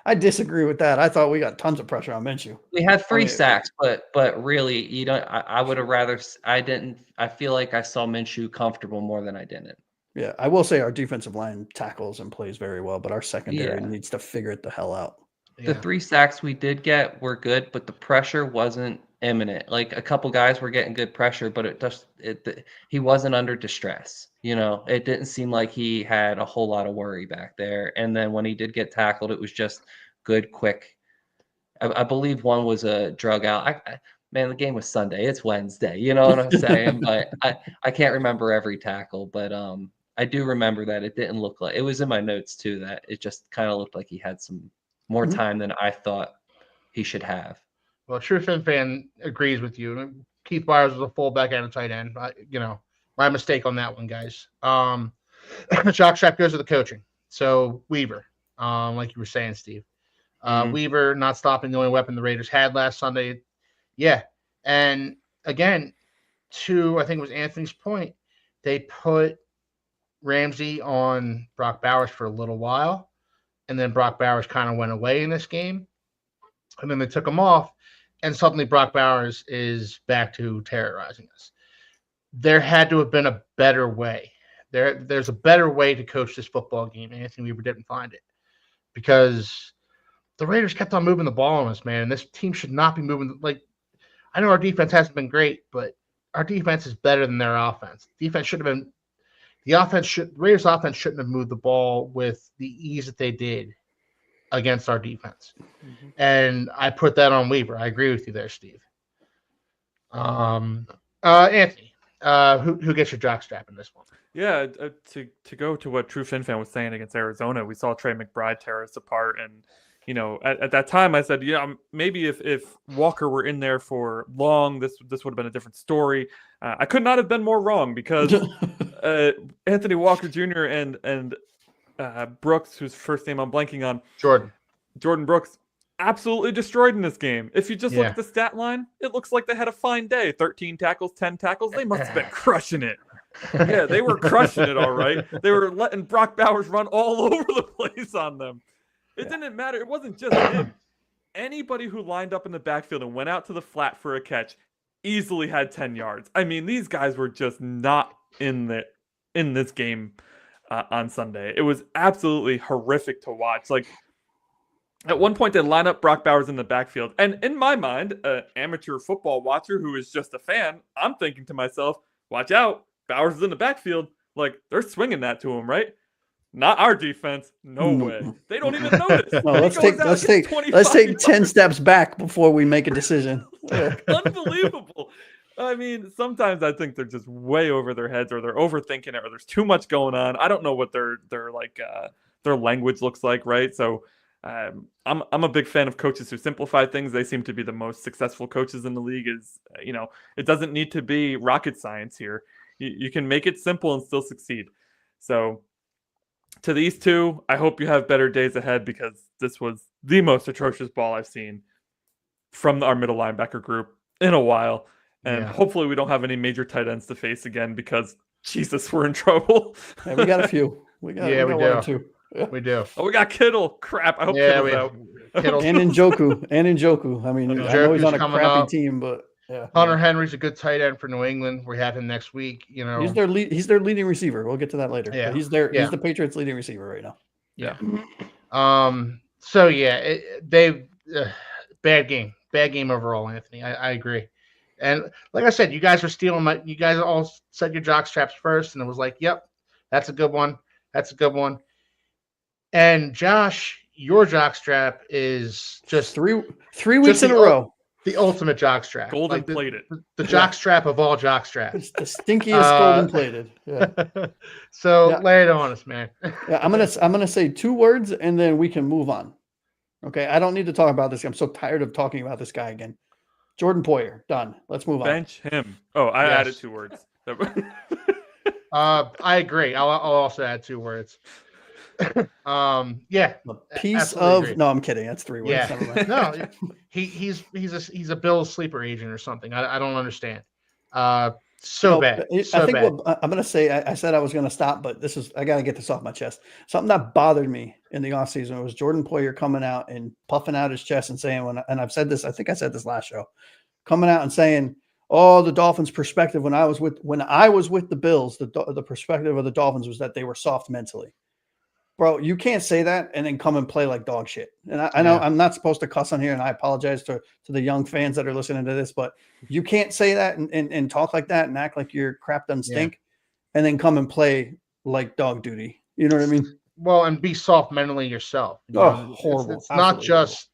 I disagree with that. I thought we got tons of pressure on Minshew. We had 3 sacks, but really, you don't. I would have rather. I didn't. I feel like I saw Minshew comfortable more than I didn't. Yeah, I will say our defensive line tackles and plays very well, but our secondary needs to figure it the hell out. The 3 sacks we did get were good, but the pressure wasn't imminent. Like a couple guys were getting good pressure, but he wasn't under distress. It didn't seem like he had a whole lot of worry back there. And then when he did get tackled, it was just good, quick. I believe one was a drug out. Man, the game was Sunday. It's Wednesday. You know what I'm saying? But I can't remember every tackle, but I do remember that it didn't look like, it was in my notes too, that it just kind of looked like he had some more time than I thought he should have. Well, true Fin fan agrees with you. Keith Byers was a fullback and a tight end. My mistake on that one, guys. Jockstrap goes to the coaching. So Weaver, like you were saying, Steve. Weaver not stopping the only weapon the Raiders had last Sunday. Yeah. And again, I think it was Anthony's point, they put Ramsey on Brock Bowers for a little while. And then Brock Bowers kind of went away in this game. And then they took him off. And suddenly Brock Bowers is back to terrorizing us. There had to have been a better way. There's a better way to coach this football game. Anthony Weaver didn't find it. Because the Raiders kept on moving the ball on us, man. And this team should not be moving. Like, I know our defense hasn't been great, but our defense is better than their offense. Defense should have been. The Raiders offense shouldn't have moved the ball with the ease that they did against our defense. Mm-hmm. And I put that on Weaver. I agree with you there, Steve. Anthony, who gets your jockstrap in this one? Yeah, to go to what True Fin Fan was saying against Arizona, we saw Trey McBride tear us apart. And, at that time I said, maybe if Walker were in there for long, this would have been a different story. I could not have been more wrong because Anthony Walker Jr. and Brooks, whose first name I'm blanking on, Jordan Brooks, absolutely destroyed in this game. If you just look at the stat line, it looks like they had a fine day. 13 tackles, 10 tackles. They must have been crushing it. Yeah, they were crushing it, all right. They were letting Brock Bowers run all over the place on them. It didn't matter. It wasn't just him. Anybody who lined up in the backfield and went out to the flat for a catch easily had 10 yards. I mean, these guys were just not in this game on Sunday. It was absolutely horrific to watch. Like, at one point, they line up Brock Bowers in the backfield. And in my mind, an amateur football watcher who is just a fan, I'm thinking to myself, watch out. Bowers is in the backfield. Like, they're swinging that to him, right? Not our defense. No way. They don't even notice. No, let's take 10 steps back before we make a decision. Unbelievable. I mean, sometimes I think they're just way over their heads, or they're overthinking it, or there's too much going on. I don't know what their language looks like, right? So I'm a big fan of coaches who simplify things. They seem to be the most successful coaches in the league. It doesn't need to be rocket science here. You can make it simple and still succeed. So to these two, I hope you have better days ahead, because this was the most atrocious ball I've seen from our middle linebacker group in a while. And hopefully we don't have any major tight ends to face again, because Jesus, we're in trouble. Yeah, we got a few. We got one or two. Yeah. We do. Oh, we got Kittle. Crap. I hope Kittle's out. And Njoku. I mean, I know he's on a crappy team, but Hunter Henry's a good tight end for New England. We have him next week. He's their leading receiver. We'll get to that later. Yeah, he's the Patriots' leading receiver right now. Yeah. So bad game overall, Anthony. I agree. And like I said, you guys are stealing you guys all said your jock straps first, and it was like, yep, that's a good one. That's a good one. And Josh, your jock strap is just three weeks in a row. The ultimate jock strap. Golden plated. The jock strap of all jock straps. It's the stinkiest golden plated. Yeah. So lay it on us, man. I'm gonna say 2 words and then we can move on. Okay. I don't need to talk about this. I'm so tired of talking about this guy again. Jordan Poyer, done. Let's move on. Bench him. Oh, I added 2 words. I agree. I'll also add 2 words. A piece of agree. No, I'm kidding. That's 3 words. Yeah. No, he's a Bill sleeper agent or something. I don't understand. So bad. So I think bad. what I'm going to say, I said I was going to stop, but I got to get this off my chest. Something that bothered me in the offseason was Jordan Poyer coming out and puffing out his chest and saying, and I've said this, I think I said this last show, coming out and saying, oh, the Dolphins' perspective when I was with the Bills, the perspective of the Dolphins was that they were soft mentally. Bro, you can't say that and then come and play like dog shit. And I know I'm not supposed to cuss on here, and I apologize to the young fans that are listening to this, but you can't say that and talk like that and act like your crap doesn't stink and then come and play like dog duty. You know what I mean? Well, and be soft mentally yourself. You know? Horrible. It's not just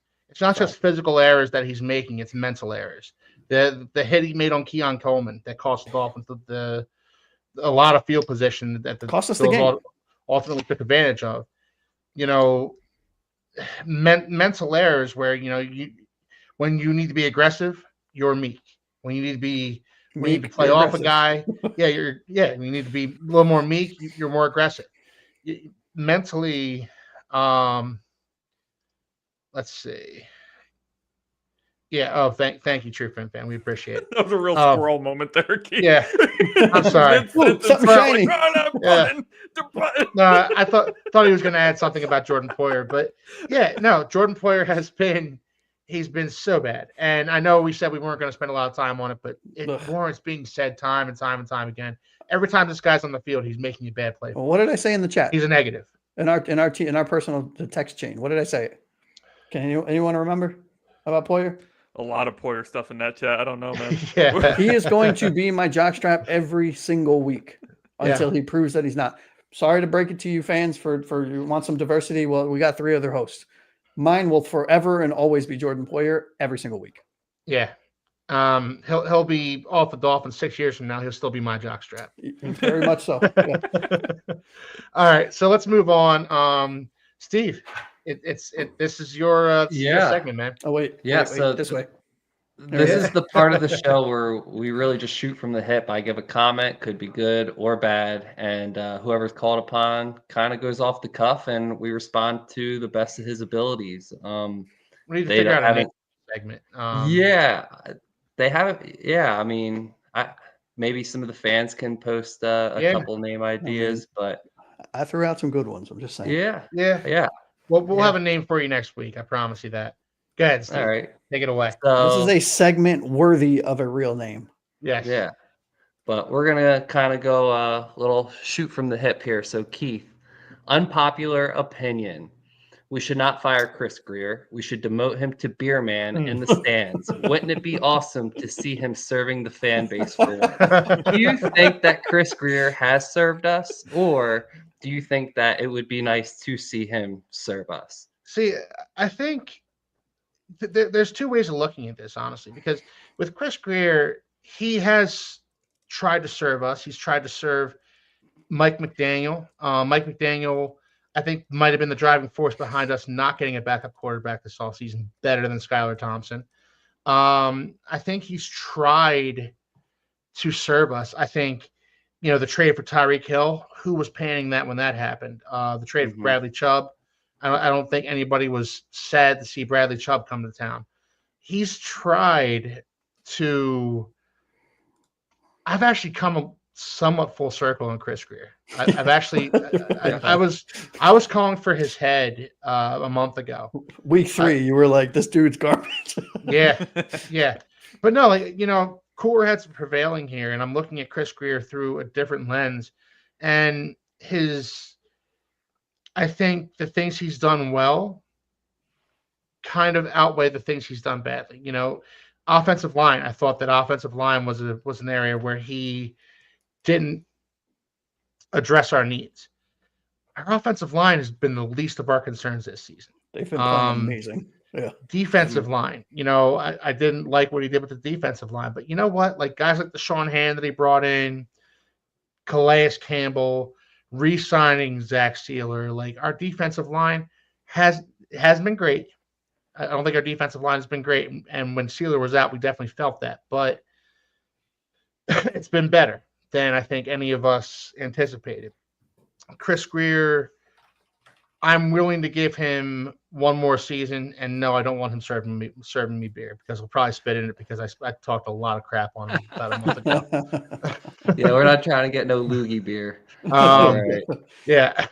physical errors that he's making; it's mental errors. The hit he made on Keon Coleman that cost the Dolphins a lot of field position that the cost us the game. Ultimately took advantage of. You know, mental errors where when you need to be aggressive, you're meek. When you need to play off a guy, you need to be a little more meek. You're more aggressive. Mentally, let's see. Yeah. Oh, thank you, True Fin Fan. We appreciate it. That was a real squirrel moment there, Keith. Yeah. I'm sorry. Something shiny. Like, No, I thought he was going to add something about Jordan Poyer, but Jordan Poyer he's been so bad. And I know we said we weren't going to spend a lot of time on it, but it warrants being said time and time and time again. Every time this guy's on the field, he's making a bad play. Well, what did I say in the chat? He's a negative. In our personal text chain. What did I say? Can anyone remember about Poyer? A lot of Poyer stuff in that chat. I don't know, man. Yeah. He is going to be my jockstrap every single week until he proves that he's not. Sorry to break it to you fans for you want some diversity. Well, we got 3 other hosts. Mine will forever and always be Jordan Poyer every single week. Yeah. He'll be off the Dolphins 6 years from now. He'll still be my jockstrap. Very much so. Yeah. All right. So let's move on. Steve, this is your segment, man. Oh wait. So this way. This is the part of the show where we really just shoot from the hip. I give a comment, could be good or bad, and whoever's called upon kind of goes off the cuff, and we respond to the best of his abilities. We need to figure out a name segment. They haven't. Yeah, I mean, maybe some of the fans can post a couple name ideas, but I threw out some good ones. I'm just saying. Yeah. Well, we'll have a name for you next week. I promise you that. Go ahead, Steve. All right. Take it away. So, this is a segment worthy of a real name. Yes. Yeah. But we're going to kind of go a little shoot from the hip here. So, Keith, unpopular opinion. We should not fire Chris Grier. We should demote him to beer man in the stands. Wouldn't it be awesome to see him serving the fan base for once? Do you think that Chris Grier has served us, or do you think that it would be nice to see him serve us? See, I think there's 2 ways of looking at this, honestly, because with Chris Grier, he has tried to serve us. He's tried to serve Mike McDaniel. Mike McDaniel, I think, might have been the driving force behind us not getting a backup quarterback this offseason better than Skylar Thompson. I think he's tried to serve us. I think, the trade for Tyreek Hill, who was panning that when that happened? The trade for Bradley Chubb. I don't think anybody was sad to see Bradley Chubb come to town. He's tried to – I've actually come somewhat full circle on Chris Grier. I've actually I was calling for his head a month ago. Week 3, you were like, this dude's garbage. Yeah. But no, cooler heads are prevailing here, and I'm looking at Chris Grier through a different lens, and I think the things he's done well kind of outweigh the things he's done badly. Offensive line. I thought that offensive line was an area where he didn't address our needs. Our offensive line has been the least of our concerns this season. They've been playing amazing. Yeah. Defensive line. I didn't like what he did with the defensive line, but you know what? Like guys like the Sean Hand that he brought in, Calais Campbell, re-signing Zach Sealer, like our defensive line has been great. I don't think our defensive line has been great, and when Sealer was out, we definitely felt that. But it's been better than I think any of us anticipated. Chris Grier, I'm willing to give him one more season, and no, I don't want him serving me beer because he'll probably spit in it because I talked a lot of crap on him about a month ago. Yeah, we're not trying to get no loogie beer. All right. Yeah.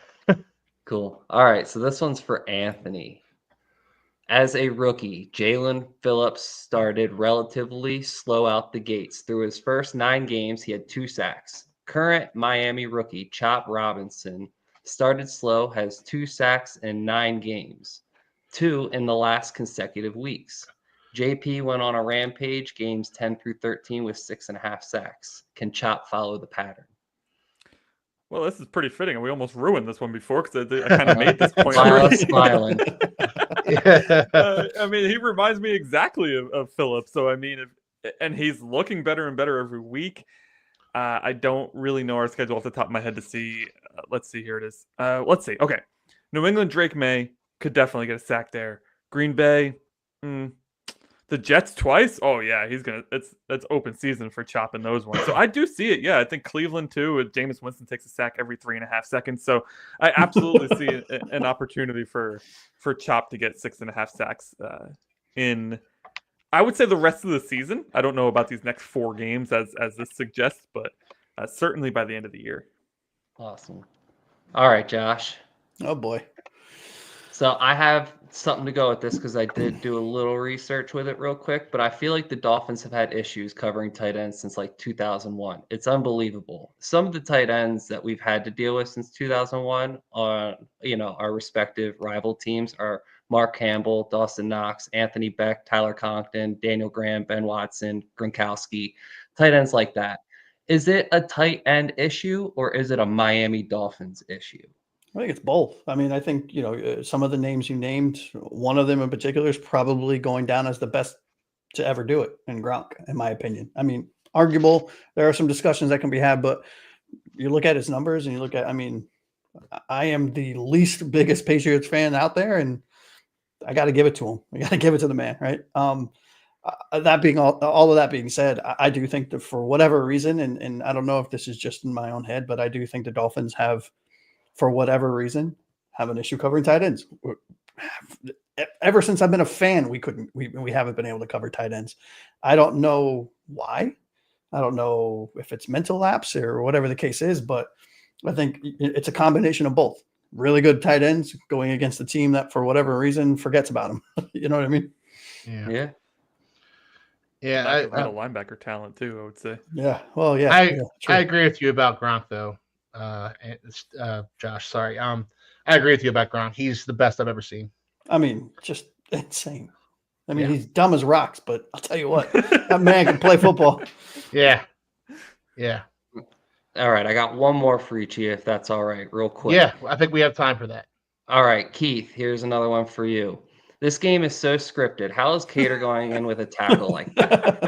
Cool. All right, so this one's for Anthony. As a rookie, Jalen Phillips started relatively slow out the gates. Through his first 9 games, he had 2 sacks. Current Miami rookie Chop Robinson started slow, has 2 sacks in 9 games, 2 in the last consecutive weeks. JP went on a rampage, games 10 through 13 with 6.5 sacks. Can Chop follow the pattern? Well, this is pretty fitting. We almost ruined this one before because I kind of made this point Why already. smiling? I mean, he reminds me exactly of Phillips. So, I mean, and he's looking better and better every week. I don't really know our schedule off the top of my head to see. Let's see. Here it is. Let's see. Okay. New England, Drake May could definitely get a sack there. Green Bay, the Jets twice. Oh yeah, he's gonna. It's open season for chopping those ones. So I do see it. Yeah, I think Cleveland too. Jameis Winston takes a sack every 3.5 seconds. So I absolutely see an opportunity for Chop to get 6.5 sacks in. I would say the rest of the season. I don't know about these next 4 games as this suggests, but certainly by the end of the year. Awesome. All right, Josh. Oh boy. So I have something to go with this because I did do a little research with it real quick, but I feel like the Dolphins have had issues covering tight ends since like 2001. It's unbelievable. Some of the tight ends that we've had to deal with since 2001 on, our respective rival teams are Mark Campbell, Dawson Knox, Anthony Beck, Tyler Conklin, Daniel Graham, Ben Watson, Gronkowski, tight ends like that. Is it a tight end issue or is it a Miami Dolphins issue? I think it's both. I mean, I think, some of the names you named, one of them in particular is probably going down as the best to ever do it in Gronk, in my opinion. I mean, arguable. There are some discussions that can be had, but you look at his numbers and you look at, I am the least biggest Patriots fan out there, and I got to give it to him. I got to give it to the man, right? That being all of that being said, I do think that for whatever reason, and I don't know if this is just in my own head, but I do think the Dolphins have, for whatever reason, have an issue covering tight ends. Ever since I've been a fan, we haven't been able to cover tight ends. I don't know why. I don't know if it's mental lapse or whatever the case is, but I think it's a combination of both. Really good tight ends going against a team that, for whatever reason, forgets about them. You know what I mean? Yeah. Yeah. Lack of middle linebacker talent too, I would say. Yeah. Well, yeah. I agree with you about Gronk though. Josh, sorry. I agree with you about Gronk. He's the best I've ever seen. I mean, just insane. I mean, he's dumb as rocks, but I'll tell you what, that man can play football. Yeah. All right, I got one more for each of you, if that's all right, real quick. Yeah, I think we have time for that. All right, Keith, here's another one for you. This game is so scripted. How is Cater going in with a tackle like that?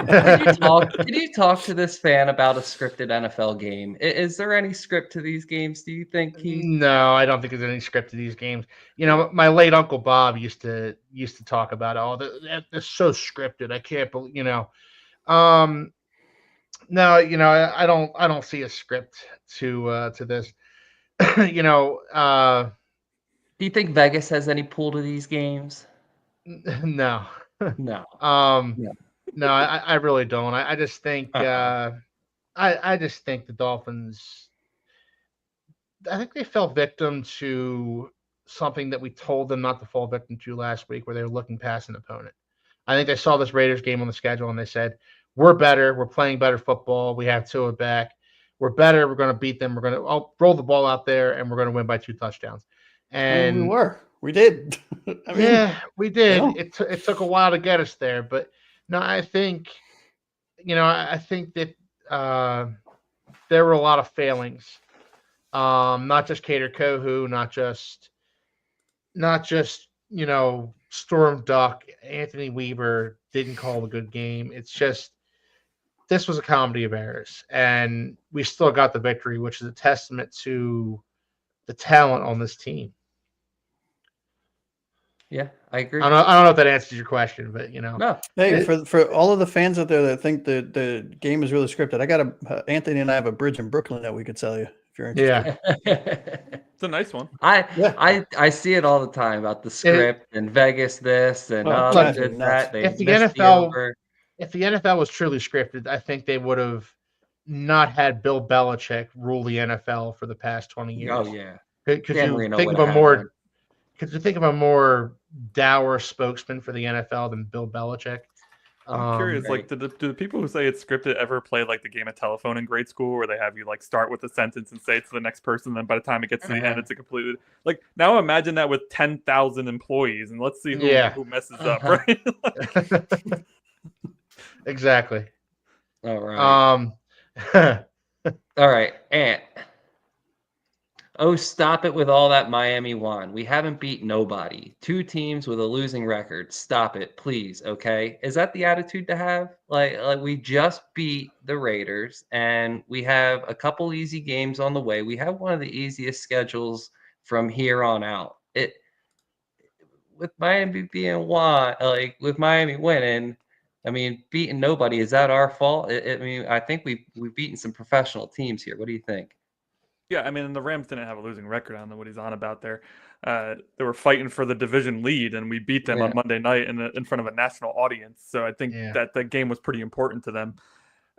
Did you talk to this fan about a scripted NFL game? Is there any script to these games, do you think, Keith? No, I don't think there's any script to these games. My late Uncle Bob used to talk about they're so scripted. I can't believe, No, I don't see a script to this. Do you think Vegas has any pull to these games? No. No. No, I really don't. I just think I just think the Dolphins, I think they fell victim to something that we told them not to fall victim to last week, where they were looking past an opponent. I think they saw this Raiders game on the schedule and they said, we're better. We're playing better football. We have Tua back. We're better. We're going to beat them. We're going to roll the ball out there, and we're going to win by 2 touchdowns. And we did. We did. It took a while to get us there, but no, I think, I think that there were a lot of failings. Not just Cater Kohu, not just Storm Duck, Anthony Weaver didn't call a good game. It's just, this was a comedy of errors, and we still got the victory, which is a testament to the talent on this team. Yeah, I agree. I don't know if that answers your question, but No. Hey, for all of the fans out there that think the game is really scripted, Anthony and I have a bridge in Brooklyn that we could sell you if you're interested. Yeah. It's a nice one. I see it all the time about the script and Vegas this and look, they did that. They if the missed the NFL over. if the NFL was truly scripted, I think they would have not had Bill Belichick rule the NFL for the past 20 years. Oh yeah. Could Dan you Marino think of would a have more had one. could you think of a more dour spokesman for the NFL than Bill Belichick? I'm curious, right. like, do the people who say it's scripted ever play like the game of telephone in grade school, where they have you like start with a sentence and say it to the next person, then by the time it gets to the end, it's a completely like. Now imagine that with 10,000 employees, and let's see who messes up, right? Exactly. All right. All right, Ant. Oh, stop it with all that Miami won. We haven't beat nobody. 2 teams with a losing record. Stop it, please, okay? Is that the attitude to have? Like we just beat the Raiders, and we have a couple easy games on the way. We have one of the easiest schedules from here on out. With Miami being with Miami winning, I mean, beating nobody, is that our fault? I mean, I think we've beaten some professional teams here. What do you think? Yeah, I mean, the Rams didn't have a losing record. I don't know what he's on about there. They were fighting for the division lead, and we beat them on Monday night in front of a national audience. So I think that game was pretty important to them.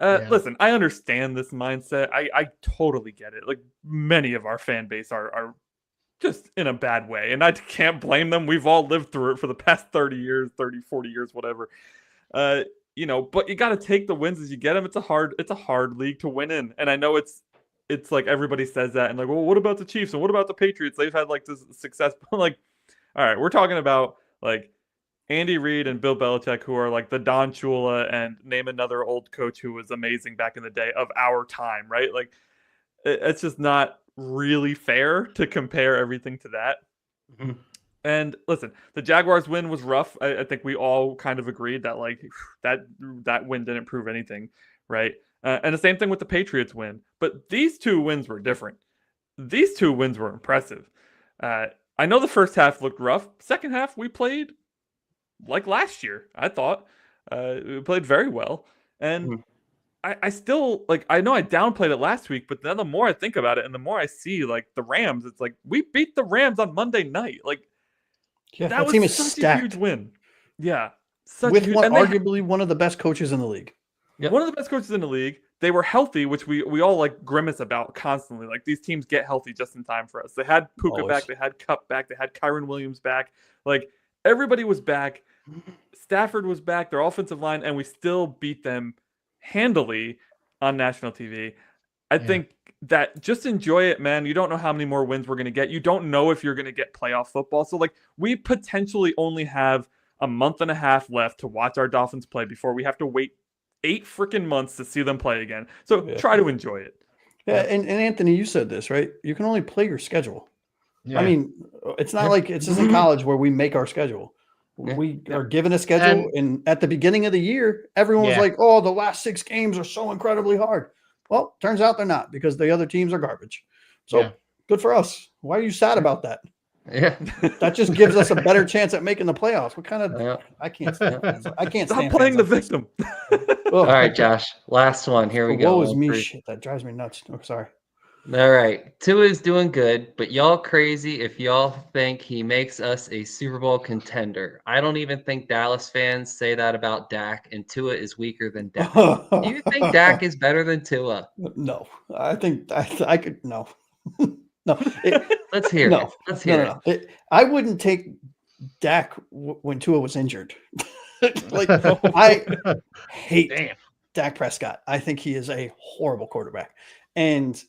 Listen, I understand this mindset. I totally get it. Like, many of our fan base are just in a bad way, and I can't blame them. We've all lived through it for the past 30 years, 30, 40 years, whatever. But you got to take the wins as you get them. It's a hard league to win in, and I know it's like everybody says that, and like, well, what about the Chiefs and what about the Patriots? They've had like this success. Like, all right, we're talking about like Andy Reid and Bill Belichick, who are like the Don Shula and name another old coach who was amazing back in the day of our time, right? Like, it's just not really fair to compare everything to that. Mm-hmm. And listen, the Jaguars win was rough. I think we all kind of agreed that like that win didn't prove anything, right? And the same thing with the Patriots win. But these 2 wins were different. These 2 wins were impressive. I know the first half looked rough. Second half, we played like last year, I thought. We played very well. And I still, like, I know I downplayed it last week, but then the more I think about it and the more I see, like, the Rams, it's like, we beat the Rams on Monday night. Like, that was team is such stacked. a huge win. Yeah. Arguably one of the best coaches in the league. Yep. One of the best coaches in the league. They were healthy, which we all like grimace about constantly. Like, these teams get healthy just in time for us. They had Puka back, they had Kupp back, they had Kyron Williams back. Like, everybody was back. Stafford was back, their offensive line, and we still beat them handily on national TV. I think that just enjoy it, man. You don't know how many more wins we're going to get. You don't know if you're going to get playoff football. So, like, we potentially only have a month and a half left to watch our Dolphins play before we have to wait 8 freaking months to see them play again. So try to enjoy it. Yeah, and Anthony, you said this, right? You can only play your schedule. Yeah. I mean, it's not like it's just in college where we make our schedule. We are given a schedule, and at the beginning of the year, everyone was like, oh, the last 6 games are so incredibly hard. Well, turns out they're not, because the other teams are garbage. So good for us. Why are you sad about that? Yeah, that just gives us a better chance at making the playoffs. What kind of? I can't stand. I can't stop playing the victim. All right, Josh. Last one. Here we go. Woe is me. Shit, that drives me nuts. Oh, sorry. All right. Tua is doing good, but y'all crazy if y'all think he makes us a Super Bowl contender. I don't even think Dallas fans say that about Dak, and Tua is weaker than Dak. Do you think Dak is better than Tua? No, I think I could. No. No, let's hear it. Let's hear it. I wouldn't take Dak when Tua was injured. Like, I hate Dak Prescott. I think he is a horrible quarterback. And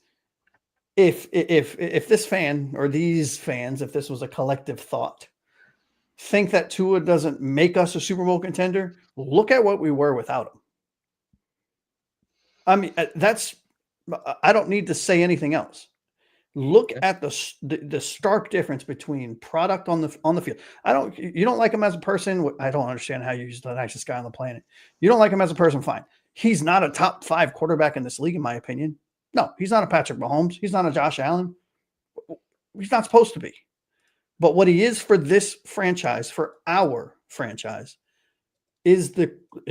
if this fan or these fans, if this was a collective thought, think that Tua doesn't make us a Super Bowl contender, look at what we were without him. I mean, I don't need to say anything else. Look at the stark difference between product on the field. You don't like him as a person. I don't understand how he's the nicest guy on the planet. You don't like him as a person, fine. He's not a top 5 quarterback in this league, in my opinion. No, he's not a Patrick Mahomes. He's not a Josh Allen. He's not supposed to be. But what he is for this franchise, for our franchise, is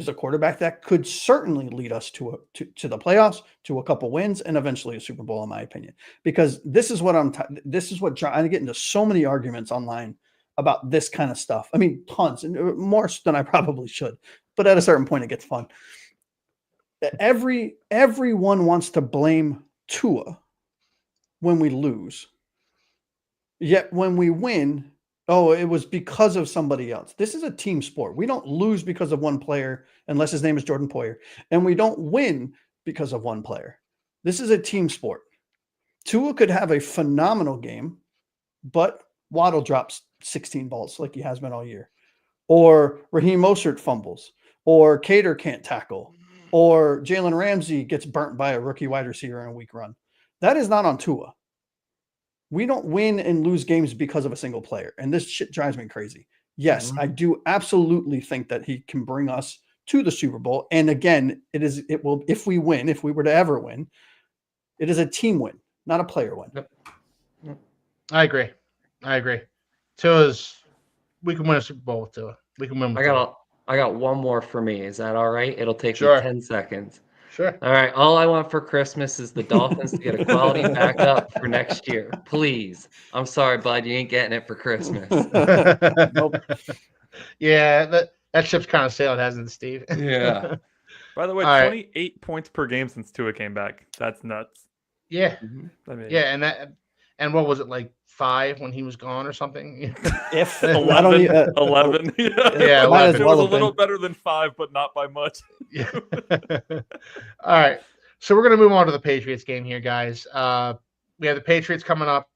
a quarterback that could certainly lead us to the playoffs, to a couple wins, and eventually a Super Bowl, in my opinion. Because this is what I get into so many arguments online about this kind of stuff. I mean, tons, and more than I probably should. But at a certain point, it gets fun. Everyone wants to blame Tua when we lose. Yet when we win, oh, it was because of somebody else. This is a team sport. We don't lose because of one player, unless his name is Jordan Poyer. And we don't win because of one player. This is a team sport. Tua could have a phenomenal game, but Waddle drops 16 balls like he has been all year. Or Raheem Mostert fumbles. Or Cater can't tackle. Or Jalen Ramsey gets burnt by a rookie wide receiver in a weak run. That is not on Tua. We don't win and lose games because of a single player. And this shit drives me crazy. Yes, I do absolutely think that he can bring us to the Super Bowl. And again, it will, if we win, if we were to ever win, it is a team win, not a player win. I agree. We can win a Super Bowl with Tua. We can win with Tua. I got one more for me. Is that all right? It'll take me 10 seconds. Sure. All right. All I want for Christmas is the Dolphins to get a quality backup for next year. Please. I'm sorry, bud. You ain't getting it for Christmas. Nope. Yeah, that ship's kind of sailed, hasn't it, Steve? Yeah. By the way, All 28 points per game since Tua came back. That's nuts. Yeah. I mean, yeah, and what was it, like 5 when he was gone or something? If 11. 11. Yeah, might as It well was a have little been. better than 5, but not by much. Yeah. All right. So we're going to move on to the Patriots game here, guys. We have the Patriots coming up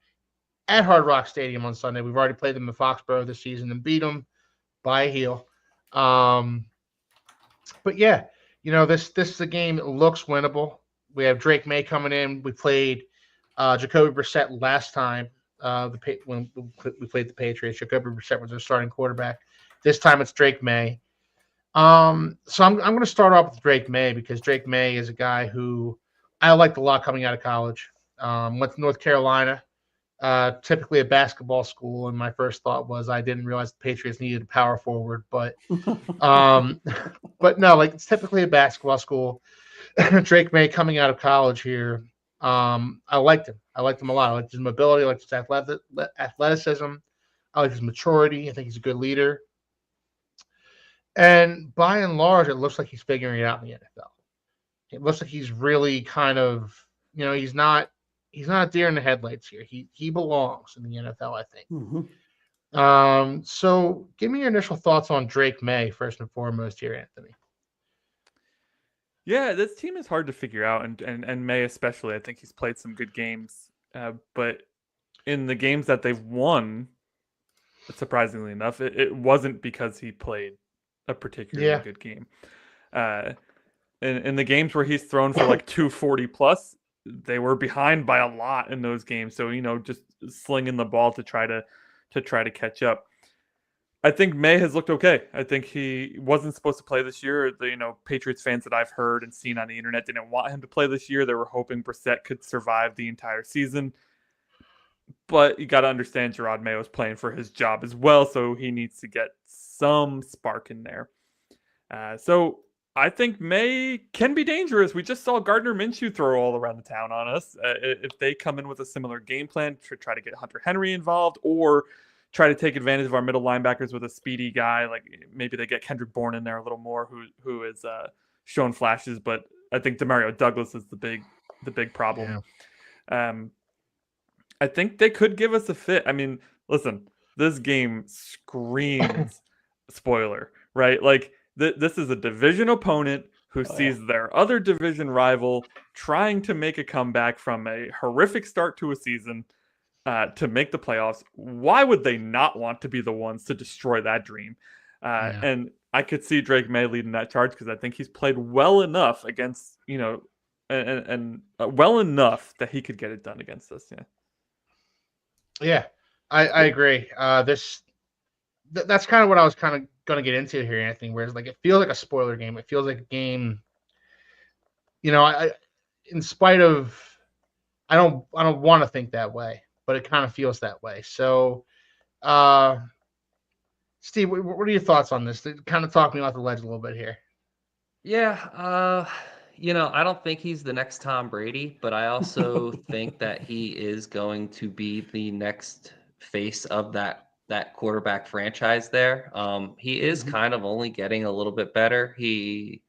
at Hard Rock Stadium on Sunday. We've already played them in Foxborough this season and beat them by a heel. But yeah, this is a game that looks winnable. We have Drake May coming in. We played Jacoby Brissett last time when we played the Patriots. Jacoby Brissett was their starting quarterback. This time it's Drake May. So I'm going to start off with Drake May because Drake May is a guy who I liked a lot coming out of college. Went to North Carolina, typically a basketball school, and my first thought was I didn't realize the Patriots needed a power forward, but but no, like it's typically a basketball school. Drake May coming out of college here, I liked him. I liked him a lot. I liked his mobility. I liked his athleticism. I like his maturity. I think he's a good leader. And by and large, it looks like he's figuring it out in the NFL. It looks like he's really kind of, he's not a deer in the headlights here. He belongs in the NFL, I think. Mm-hmm. So give me your initial thoughts on Drake May first and foremost here, Anthony. Yeah, this team is hard to figure out, and May especially. I think he's played some good games, but in the games that they've won, surprisingly enough, it wasn't because he played a particularly good game. In the games where he's thrown for like 240 plus, they were behind by a lot in those games. So just slinging the ball to try to catch up. I think May has looked okay. I think he wasn't supposed to play this year. The Patriots fans that I've heard and seen on the internet didn't want him to play this year. They were hoping Brissett could survive the entire season. But you got to understand Gerard Mayo is playing for his job as well, so he needs to get some spark in there. So I think May can be dangerous. We just saw Gardner Minshew throw all around the town on us. If they come in with a similar game plan to try to get Hunter Henry involved or try to take advantage of our middle linebackers with a speedy guy, like maybe they get Kendrick Bourne in there a little more, who has shown flashes, but I think Demario Douglas is the big problem. Yeah. I think they could give us a fit. I mean, listen, this game screams spoiler, right? Like this is a division opponent who sees their other division rival trying to make a comeback from a horrific start to a season to make the playoffs. Why would they not want to be the ones to destroy that dream? And I could see Drake May leading that charge because I think he's played well enough against, and well enough that he could get it done against us. Yeah, I agree. That's kind of what I was kind of going to get into here, Anthony. Whereas like it feels like a spoiler game. It feels like a game. I in spite of, I don't want to think that way, but it kind of feels that way. So Steve, what are your thoughts on this? Kind of talk me off the ledge a little bit here. Yeah, I don't think he's the next Tom Brady, but I also think that he is going to be the next face of that quarterback franchise there. He is kind of only getting a little bit better. He,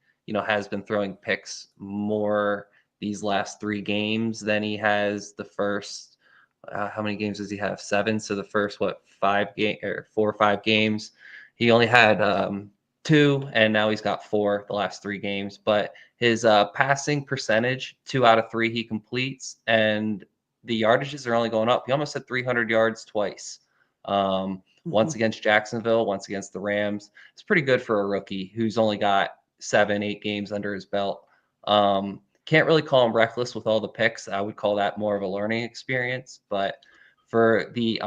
has been throwing picks more these last 3 games than he has the first. How many games does he have? 7. So the first 4 or 5 games, he only had 2, and now he's got 4 the last 3 games. But his passing percentage, 2 out of 3 he completes, and the yardages are only going up. He almost had 300 yards twice. Once against Jacksonville, once against the Rams. It's pretty good for a rookie who's only got 7, 8 games under his belt. Can't really call him reckless with all the picks. I would call that more of a learning experience. But for the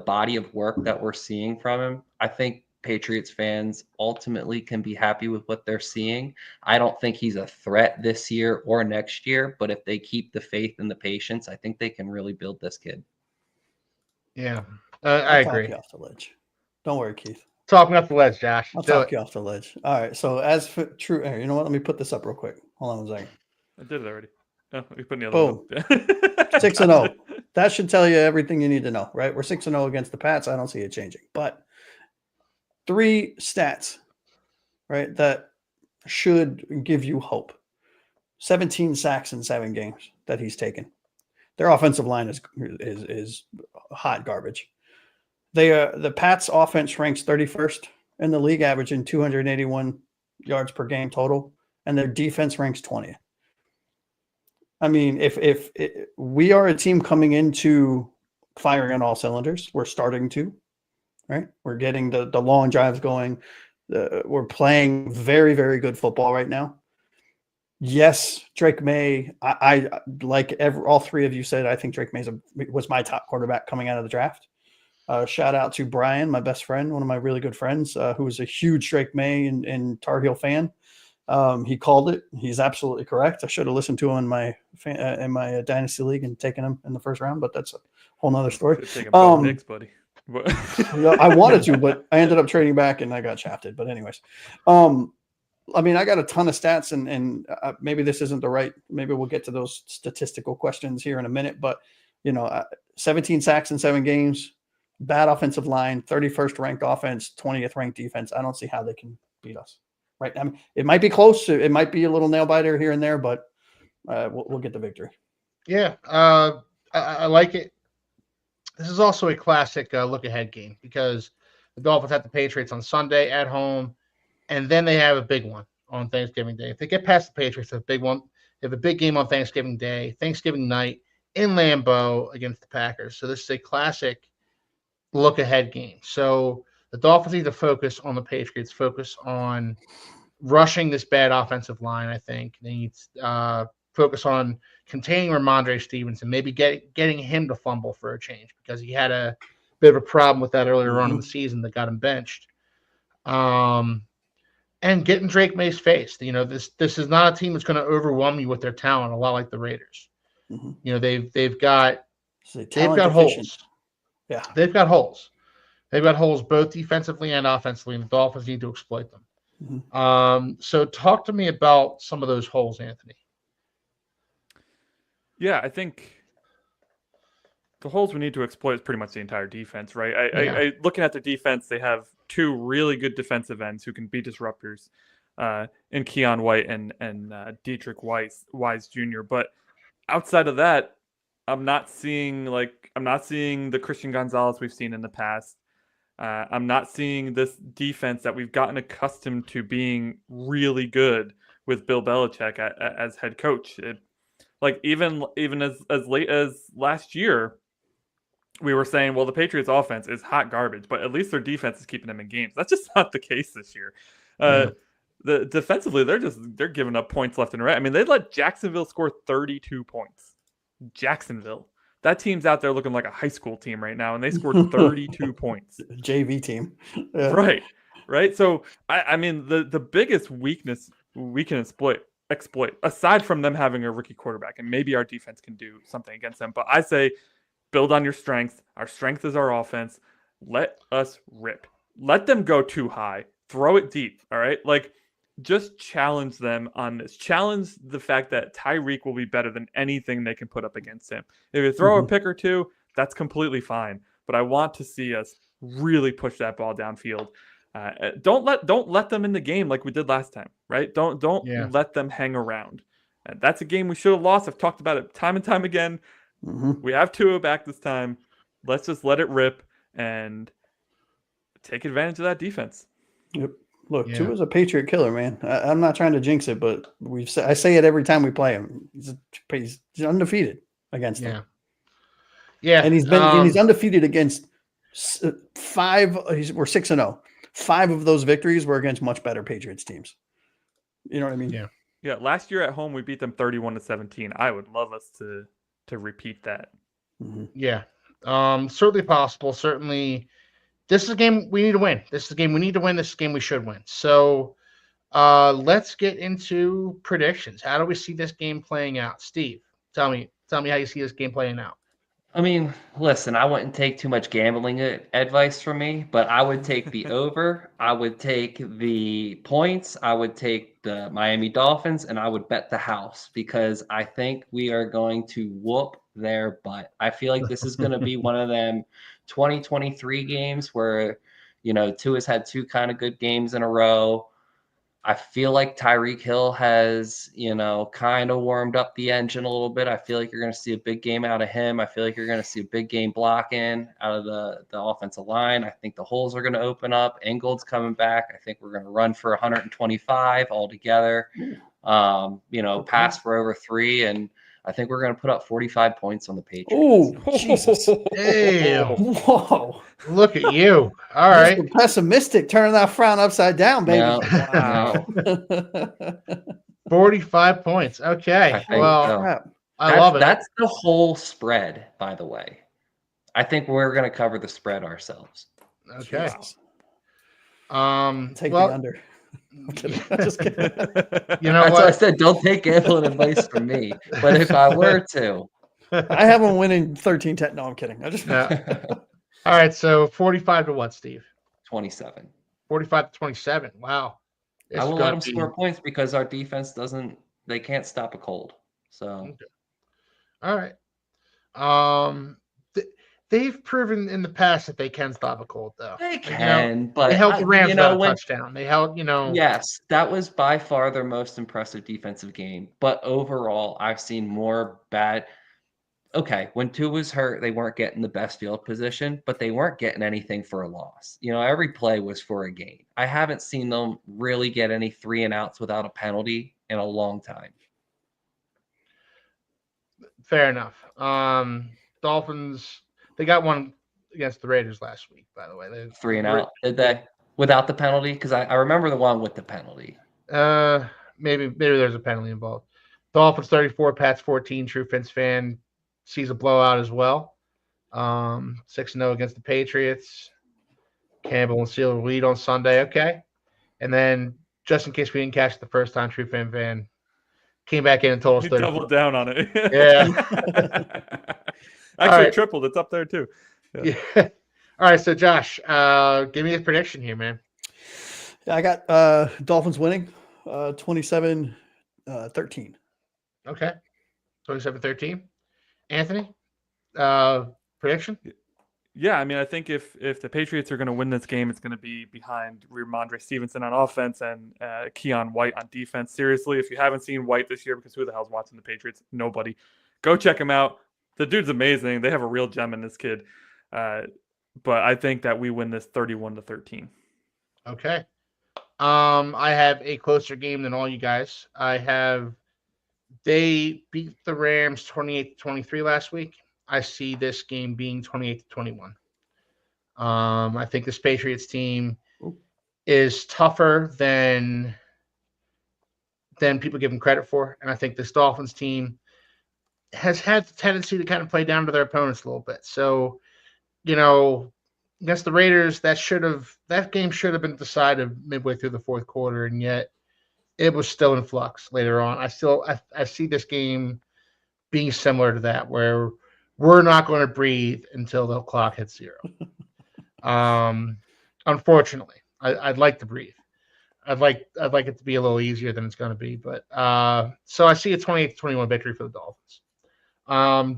body of work that we're seeing from him, I think Patriots fans ultimately can be happy with what they're seeing. I don't think he's a threat this year or next year, but if they keep the faith and the patience, I think they can really build this kid. Yeah, I agree. Talk you off the ledge. Don't worry, Keith. Talk me off the ledge, Josh. I'll talk you off the ledge. All right. So as for true, you know what? Let me put this up real quick. Hold on a second. I did it already. Oh, you put the other one up. 6-0. That should tell you everything you need to know, right? We're 6-0 against the Pats. I don't see it changing. But 3 stats, right, that should give you hope. 17 sacks in 7 games that he's taken. Their offensive line is hot garbage. The Pats offense ranks 31st in the league, averaging 281 yards per game total, and their defense ranks 20th. I mean, if we are a team coming into firing on all cylinders, we're starting to, right? We're getting the long drives going. We're playing very, very good football right now. Yes, Drake May. I like all 3 of you said. I think Drake May was my top quarterback coming out of the draft. Shout out to Brian, my best friend, one of my really good friends, who is a huge Drake May and Tar Heel fan. He called it. He's absolutely correct. I should have listened to him in my dynasty league and taken him in the first round, but that's a whole nother story. Knicks, buddy. I wanted to, but I ended up trading back and I got shafted. But anyways, I mean, I got a ton of stats, and maybe this isn't the right. Maybe we'll get to those statistical questions here in a minute. But 17 sacks in 7 games, bad offensive line, 31st ranked offense, 20th ranked defense. I don't see how they can beat us. Right? I mean, it might be close. It might be a little nail biter here and there, but we'll get the victory. Yeah, I like it. This is also a classic look-ahead game because the Dolphins have the Patriots on Sunday at home, and then they have a big one on Thanksgiving Day. If they get past the Patriots, they have a big one. They have a big game on Thanksgiving Day, Thanksgiving night in Lambeau against the Packers. So this is a classic look-ahead game. So the Dolphins need to focus on the Patriots, focus on rushing this bad offensive line, I think. They need to focus on containing Ramondre Stevenson, maybe getting him to fumble for a change because he had a bit of a problem with that earlier on in the season that got him benched. And getting Drake May's face. This is not a team that's going to overwhelm you with their talent, a lot like the Raiders. They've got holes. Yeah. They've got holes. They've got holes both defensively and offensively, and the Dolphins need to exploit them. So talk to me about some of those holes, Anthony. Yeah, I think the holes we need to exploit is pretty much the entire defense, right? I looking at the defense, they have 2 really good defensive ends who can be disruptors in Keon White and Dietrich Wise Jr. But outside of that, I'm not seeing the Christian Gonzalez we've seen in the past. I'm not seeing this defense that we've gotten accustomed to being really good with Bill Belichick as head coach. Even as late as last year, we were saying, well, the Patriots offense is hot garbage, but at least their defense is keeping them in games. That's just not the case this year. The defensively, they're giving up points left and right. I mean, they let Jacksonville score 32 points. Jacksonville. That team's out there looking like a high school team right now, and they scored 32 points. JV team. Yeah. Right. So, I mean, the biggest weakness we can exploit, aside from them having a rookie quarterback, and maybe our defense can do something against them, but I say build on your strengths. Our strength is our offense. Let us rip. let them go too high. Throw it deep. All right. Like, just challenge them on this. Challenge the fact that Tyreek will be better than anything they can put up against him. If you throw a pick or two, that's completely fine. But I want to see us really push that ball downfield. Don't let them in the game like we did last time, right? Don't let them hang around. That's a game we should have lost. I've talked about it time and time again. We have Tua back this time. Let's just let it rip and take advantage of that defense. Yep. Look, Tua's a Patriot killer, man. I'm not trying to jinx it, but I say it every time we play him. He's undefeated against them. Yeah, and he's undefeated against 5. We're 6-0. 5 of those victories were against much better Patriots teams. You know what I mean? Yeah. Yeah. Last year at home, we beat them 31-17. I would love us to repeat that. Yeah. Certainly possible. Certainly. This is a game we need to win. This is a game we need to win. This is a game we should win. So let's get into predictions. How do we see this game playing out? Steve, tell me how you see this game playing out. I mean, listen, I wouldn't take too much gambling advice from me, but I would take the over. I would take the points. I would take the Miami Dolphins, and I would bet the house because I think we are going to whoop their butt. I feel like this is going to be one of them 2023 games where, Tua's had 2 kind of good games in a row. I feel like Tyreek Hill has, kind of warmed up the engine a little bit. I feel like you're going to see a big game out of him. I feel like you're going to see a big game blocking out of the offensive line. I think the holes are going to open up. Engold's coming back. I think we're going to run for 125 altogether. Pass for over 3, and I think we're going to put up 45 points on the Patriots. Oh, Jesus. Damn. Whoa. Look at you. All right. Mr. Pessimistic, turning that frown upside down, baby. Wow. 45 points. Okay. Well, I love it. That's the whole spread, by the way. I think we're going to cover the spread ourselves. Okay. Take the under. I'm kidding. I'm just kidding. That's what I said. Don't take gambling advice from me. But if I were to, I have them winning 13-10. No, I'm kidding. I just. All right. So 45 to what, Steve? 27. 45 to 27. Wow. I will let them score points because our defense they can't stop a cold. So. Okay. All right. They've proven in the past that they can stop a cold, though. They can, but they held the Rams without a touchdown. They held, Yes, that was by far their most impressive defensive game. But overall, I've seen more bad. Okay, when Tua was hurt, they weren't getting the best field position, but they weren't getting anything for a loss. Every play was for a gain. I haven't seen them really get any 3 and outs without a penalty in a long time. Fair enough. Dolphins. They got one against the Raiders last week, by the way. 3 and out, did they? Without the penalty? Because I remember the one with the penalty. Maybe there's a penalty involved. Dolphins 34, Pats 14. True Phins fan sees a blowout as well. 6-0 against the Patriots. Campbell and Sealer lead on Sunday. Okay. And then, just in case we didn't catch it the first time, True Phins fan came back in and told us. He doubled down on it. Yeah. Actually, tripled. It's up there too. Yeah. All right. So, Josh, give me a prediction here, man. Yeah, I got Dolphins winning 27-13. Okay. 27-13. Anthony, prediction? Yeah, I mean, I think if the Patriots are going to win this game, it's going to be behind Ramondre Stevenson on offense and Keon White on defense. Seriously, if you haven't seen White this year, because who the hell's watching the Patriots? Nobody. Go check him out. The dude's amazing. They have a real gem in this kid. But I think that we win this 31-13. Okay. I have a closer game than all you guys. They beat the Rams 28-23 last week. I see this game being 28-21. I think this Patriots team is tougher than people give them credit for. And I think this Dolphins team has had the tendency to kind of play down to their opponents a little bit. So, against the Raiders, that game should have been decided midway through the fourth quarter, and yet it was still in flux later on. I see this game being similar to that, where we're not going to breathe until the clock hits 0. unfortunately. I'd like to breathe. I'd like it to be a little easier than it's going to be, but so I see a 28-21 victory for the Dolphins.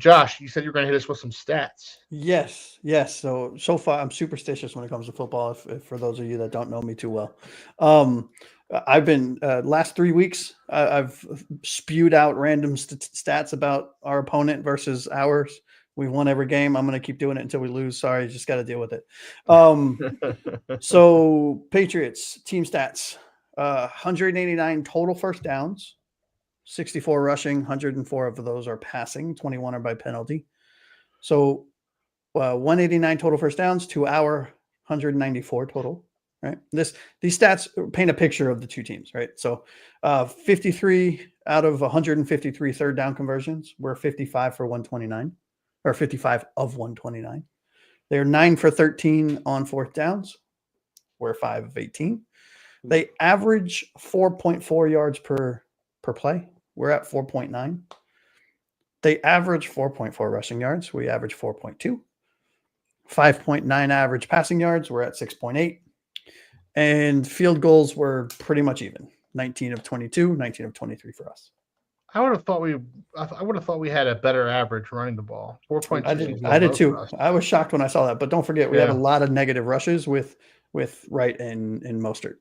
Josh, you said you were going to hit us with some stats. Yes. So far, I'm superstitious when it comes to football. If for those of you that don't know me too well, I've been last 3 weeks. I've spewed out random stats about our opponent versus ours. We've won every game. I'm going to keep doing it until we lose. Sorry, just got to deal with it. So Patriots team stats: 189 total first downs, 64 rushing, 104 of those are passing, 21 are by penalty. So 189 total first downs, 2 hour, 194 total. Right. These stats paint a picture of the two teams. Right. So 53 out of 153 third down conversions. We're 55 for 129, or 55 of 129. They're 9 for 13 on fourth downs. We're 5 of 18. They average 4.4 yards per play. We're at 4.9. They average 4.4 rushing yards. We average 4.2. 5.9 average passing yards. We're at 6.8. And field goals were pretty much even. 19 of 22, 19 of 23 for us. I would have thought we had a better average running the ball. 4.2. I did too. I was shocked when I saw that. But don't forget, we have a lot of negative rushes with Wright and Mostert.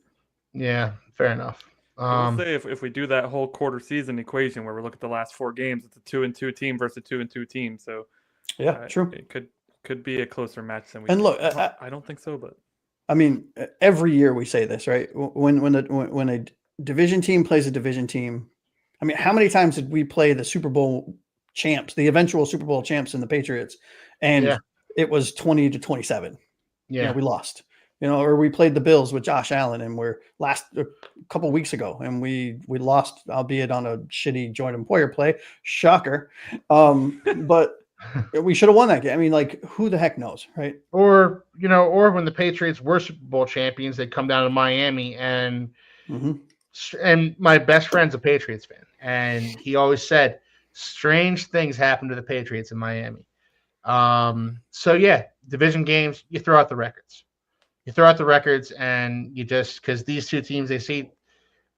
Yeah, fair enough. I will say if we do that whole quarter season equation where we look at the last 4 games, it's a 2-2 team versus a 2-2 team. So true. It could be a closer match than we. And look, I don't think so, but I mean, every year we say this, right? When a division team plays a division team, I mean, how many times did we play the Super Bowl champs, the eventual Super Bowl champs in the Patriots, and it was 20-27? Yeah, we lost. Or we played the Bills with Josh Allen, and we're a couple weeks ago, and we lost, albeit on a shitty joint employer play. Shocker. But we should have won that game. I mean, like, who the heck knows, right? Or when the Patriots were Super Bowl champions, they'd come down to Miami, and my best friend's a Patriots fan, and he always said strange things happen to the Patriots in Miami. So yeah, division games, you throw out the records. And you just, because these two teams,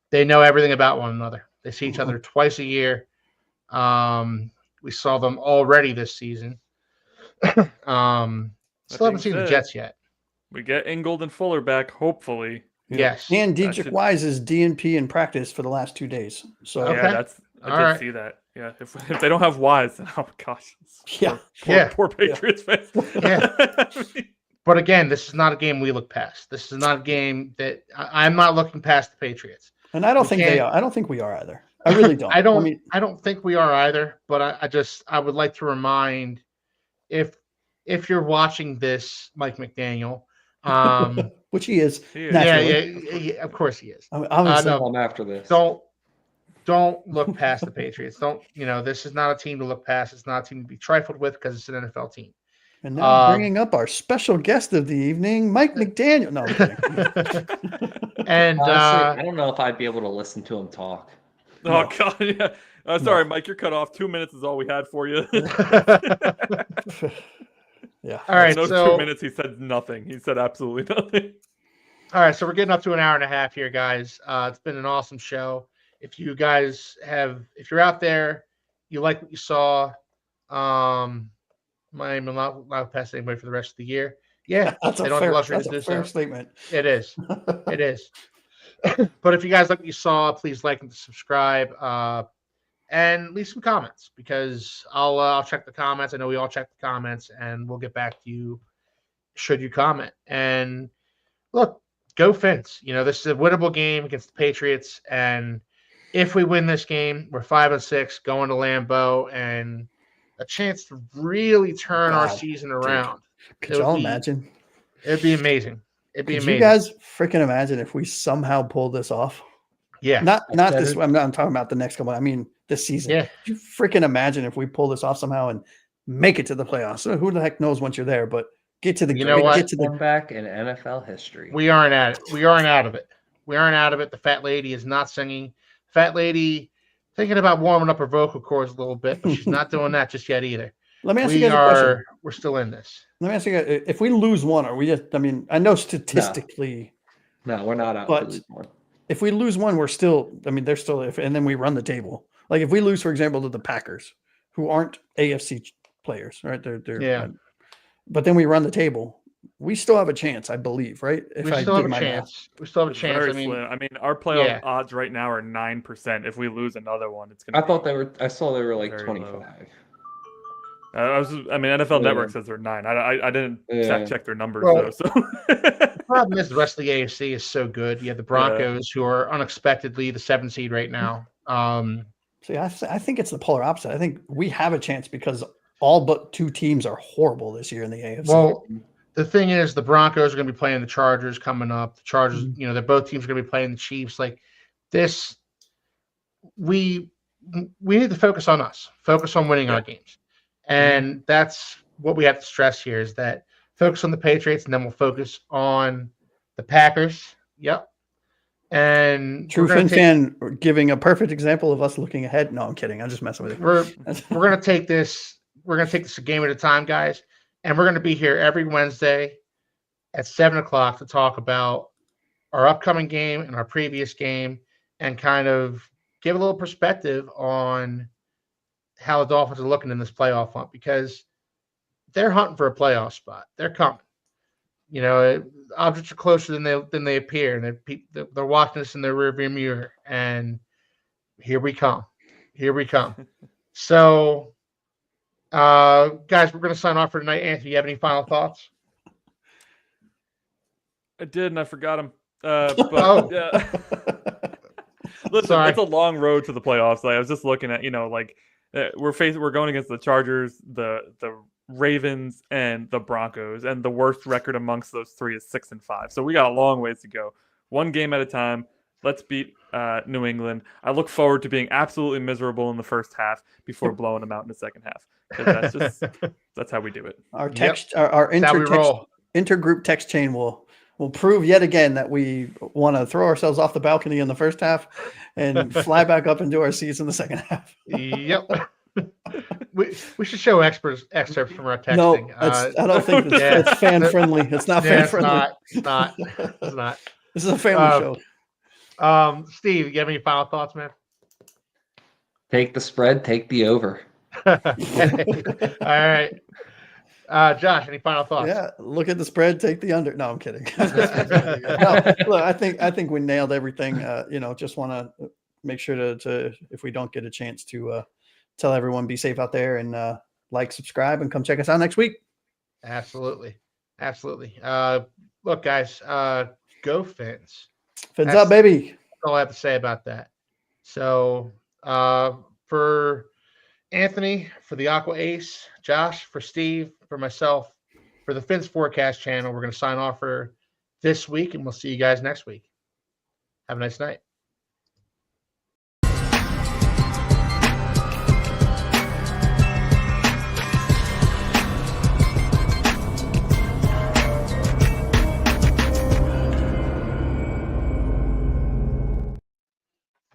they know everything about one another. They see each other twice a year. We saw them already this season. Still haven't seen the Jets yet. We get Ingold and Fuller back, hopefully. Yes. And Dedrick Wise is DNP in practice for the last 2 days. So I did see that. Yeah, if they don't have Wise, then oh gosh. Poor Patriots fans. Yeah. But again, this is not a game we look past. This is not a game that I'm not looking past the Patriots. And I don't think they are. I don't think we are either. I really don't. I don't think we are either. But I would like to remind, if you're watching this, Mike McDaniel, which he is. Yeah, of course he is. I'm after this. Don't look past the Patriots. This is not a team to look past. It's not a team to be trifled with because it's an NFL team. And now bringing up our special guest of the evening, Mike McDaniel. No, I'm kidding. And honestly, I don't know if I'd be able to listen to him talk. Oh, God, yeah. Sorry, Mike, you're cut off. 2 minutes is all we had for you. Yeah. All right, in those 2 minutes, he said nothing. He said absolutely nothing. All right, so we're getting up to an hour and a half here, guys. It's been an awesome show. If you're out there, you like what you saw, Miami will not allow past anybody for the rest of the year. Yeah, that's a fair statement. It is. It is. But if you guys like what you saw, please like and subscribe, and leave some comments, because I'll check the comments. I know we all check the comments, and we'll get back to you should you comment. And look, go Phins. This is a winnable game against the Patriots, and if we win this game, we're 5-6 going to Lambeau, and a chance to really turn our season around. Could y'all imagine? It'd be amazing. Could you guys freaking imagine if we somehow pull this off? Yeah. Not this. I'm talking about the next couple. I mean, this season. Yeah. Could you freaking imagine if we pull this off somehow and make it to the playoffs? So who the heck knows once you're there? But get to the comeback in NFL history. We aren't out of it. The fat lady is not singing. Fat lady thinking about warming up her vocal cords a little bit, but she's not doing that just yet either. Let me ask you guys a question. We're still in this. Let me ask you, if we lose one, are we just, I mean, I know statistically. No, we're not out. But if we lose one, we're still, I mean, they're still, and then we run the table. Like if we lose, for example, to the Packers, who aren't AFC players, right? They're but then we run the table. We still have a chance, I believe, right? We still have a chance. We still have a chance. Very slim. I mean, our playoff odds right now are 9%. If we lose another one, it's gonna. I saw they were like 25. Low. NFL Network says they're 9. I didn't fact check their numbers though. So the problem is the rest of the AFC is so good. You have the Broncos, who are unexpectedly the 7th seed right now. See, I think it's the polar opposite. I think we have a chance because all but 2 teams are horrible this year in the AFC. Well, the thing is, the Broncos are going to be playing the Chargers coming up. The Chargers, they're both teams are going to be playing the Chiefs. Like this, we need to focus on us. Focus on winning our games. And that's what we have to stress here is that focus on the Patriots, and then we'll focus on the Packers. Yep. And True Fin fan giving a perfect example of us looking ahead. No, I'm kidding. I'm just messing with you. We're going to take this. We're going to take this a game at a time, guys. And we're going to be here every Wednesday at 7:00 to talk about our upcoming game and our previous game and kind of give a little perspective on how the Dolphins are looking in this playoff hunt because they're hunting for a playoff spot. They're coming. Objects are closer than they appear, and they're watching us in their rearview mirror. And here we come. So, guys, we're going to sign off for tonight. Anthony, you have any final thoughts? I did, and I forgot them. Listen, Sorry. it's a long road to the playoffs. Like I was just looking at, we're going against the Chargers, the Ravens, and the Broncos, and the worst record amongst those 3 is 6-5. So we got a long ways to go. One game at a time. Let's beat New England. I look forward to being absolutely miserable in the first half before blowing them out in the second half. That's how we do it. Our text, our intergroup text chain will prove yet again that we want to throw ourselves off the balcony in the first half and fly back up into our seats in the second half. Yep. We should show excerpts from our texting. No, I don't think it's fan friendly. It's not fan friendly. It's not. This is a family show. Steve, you have any final thoughts, man? Take the spread, take the over. All right. Josh, any final thoughts? Yeah, look at the spread, take the under. No, I'm kidding. No, look, I think we nailed everything. Just want to make sure to if we don't get a chance to tell everyone be safe out there and like, subscribe, and come check us out next week. Absolutely. Look, guys, go Phins. Fins up, baby. That's all I have to say about that. So for Anthony, for the Aqua Ace, Josh, for Steve, for myself, for the Phins Forecast channel, we're going to sign off for this week, and we'll see you guys next week. Have a nice night.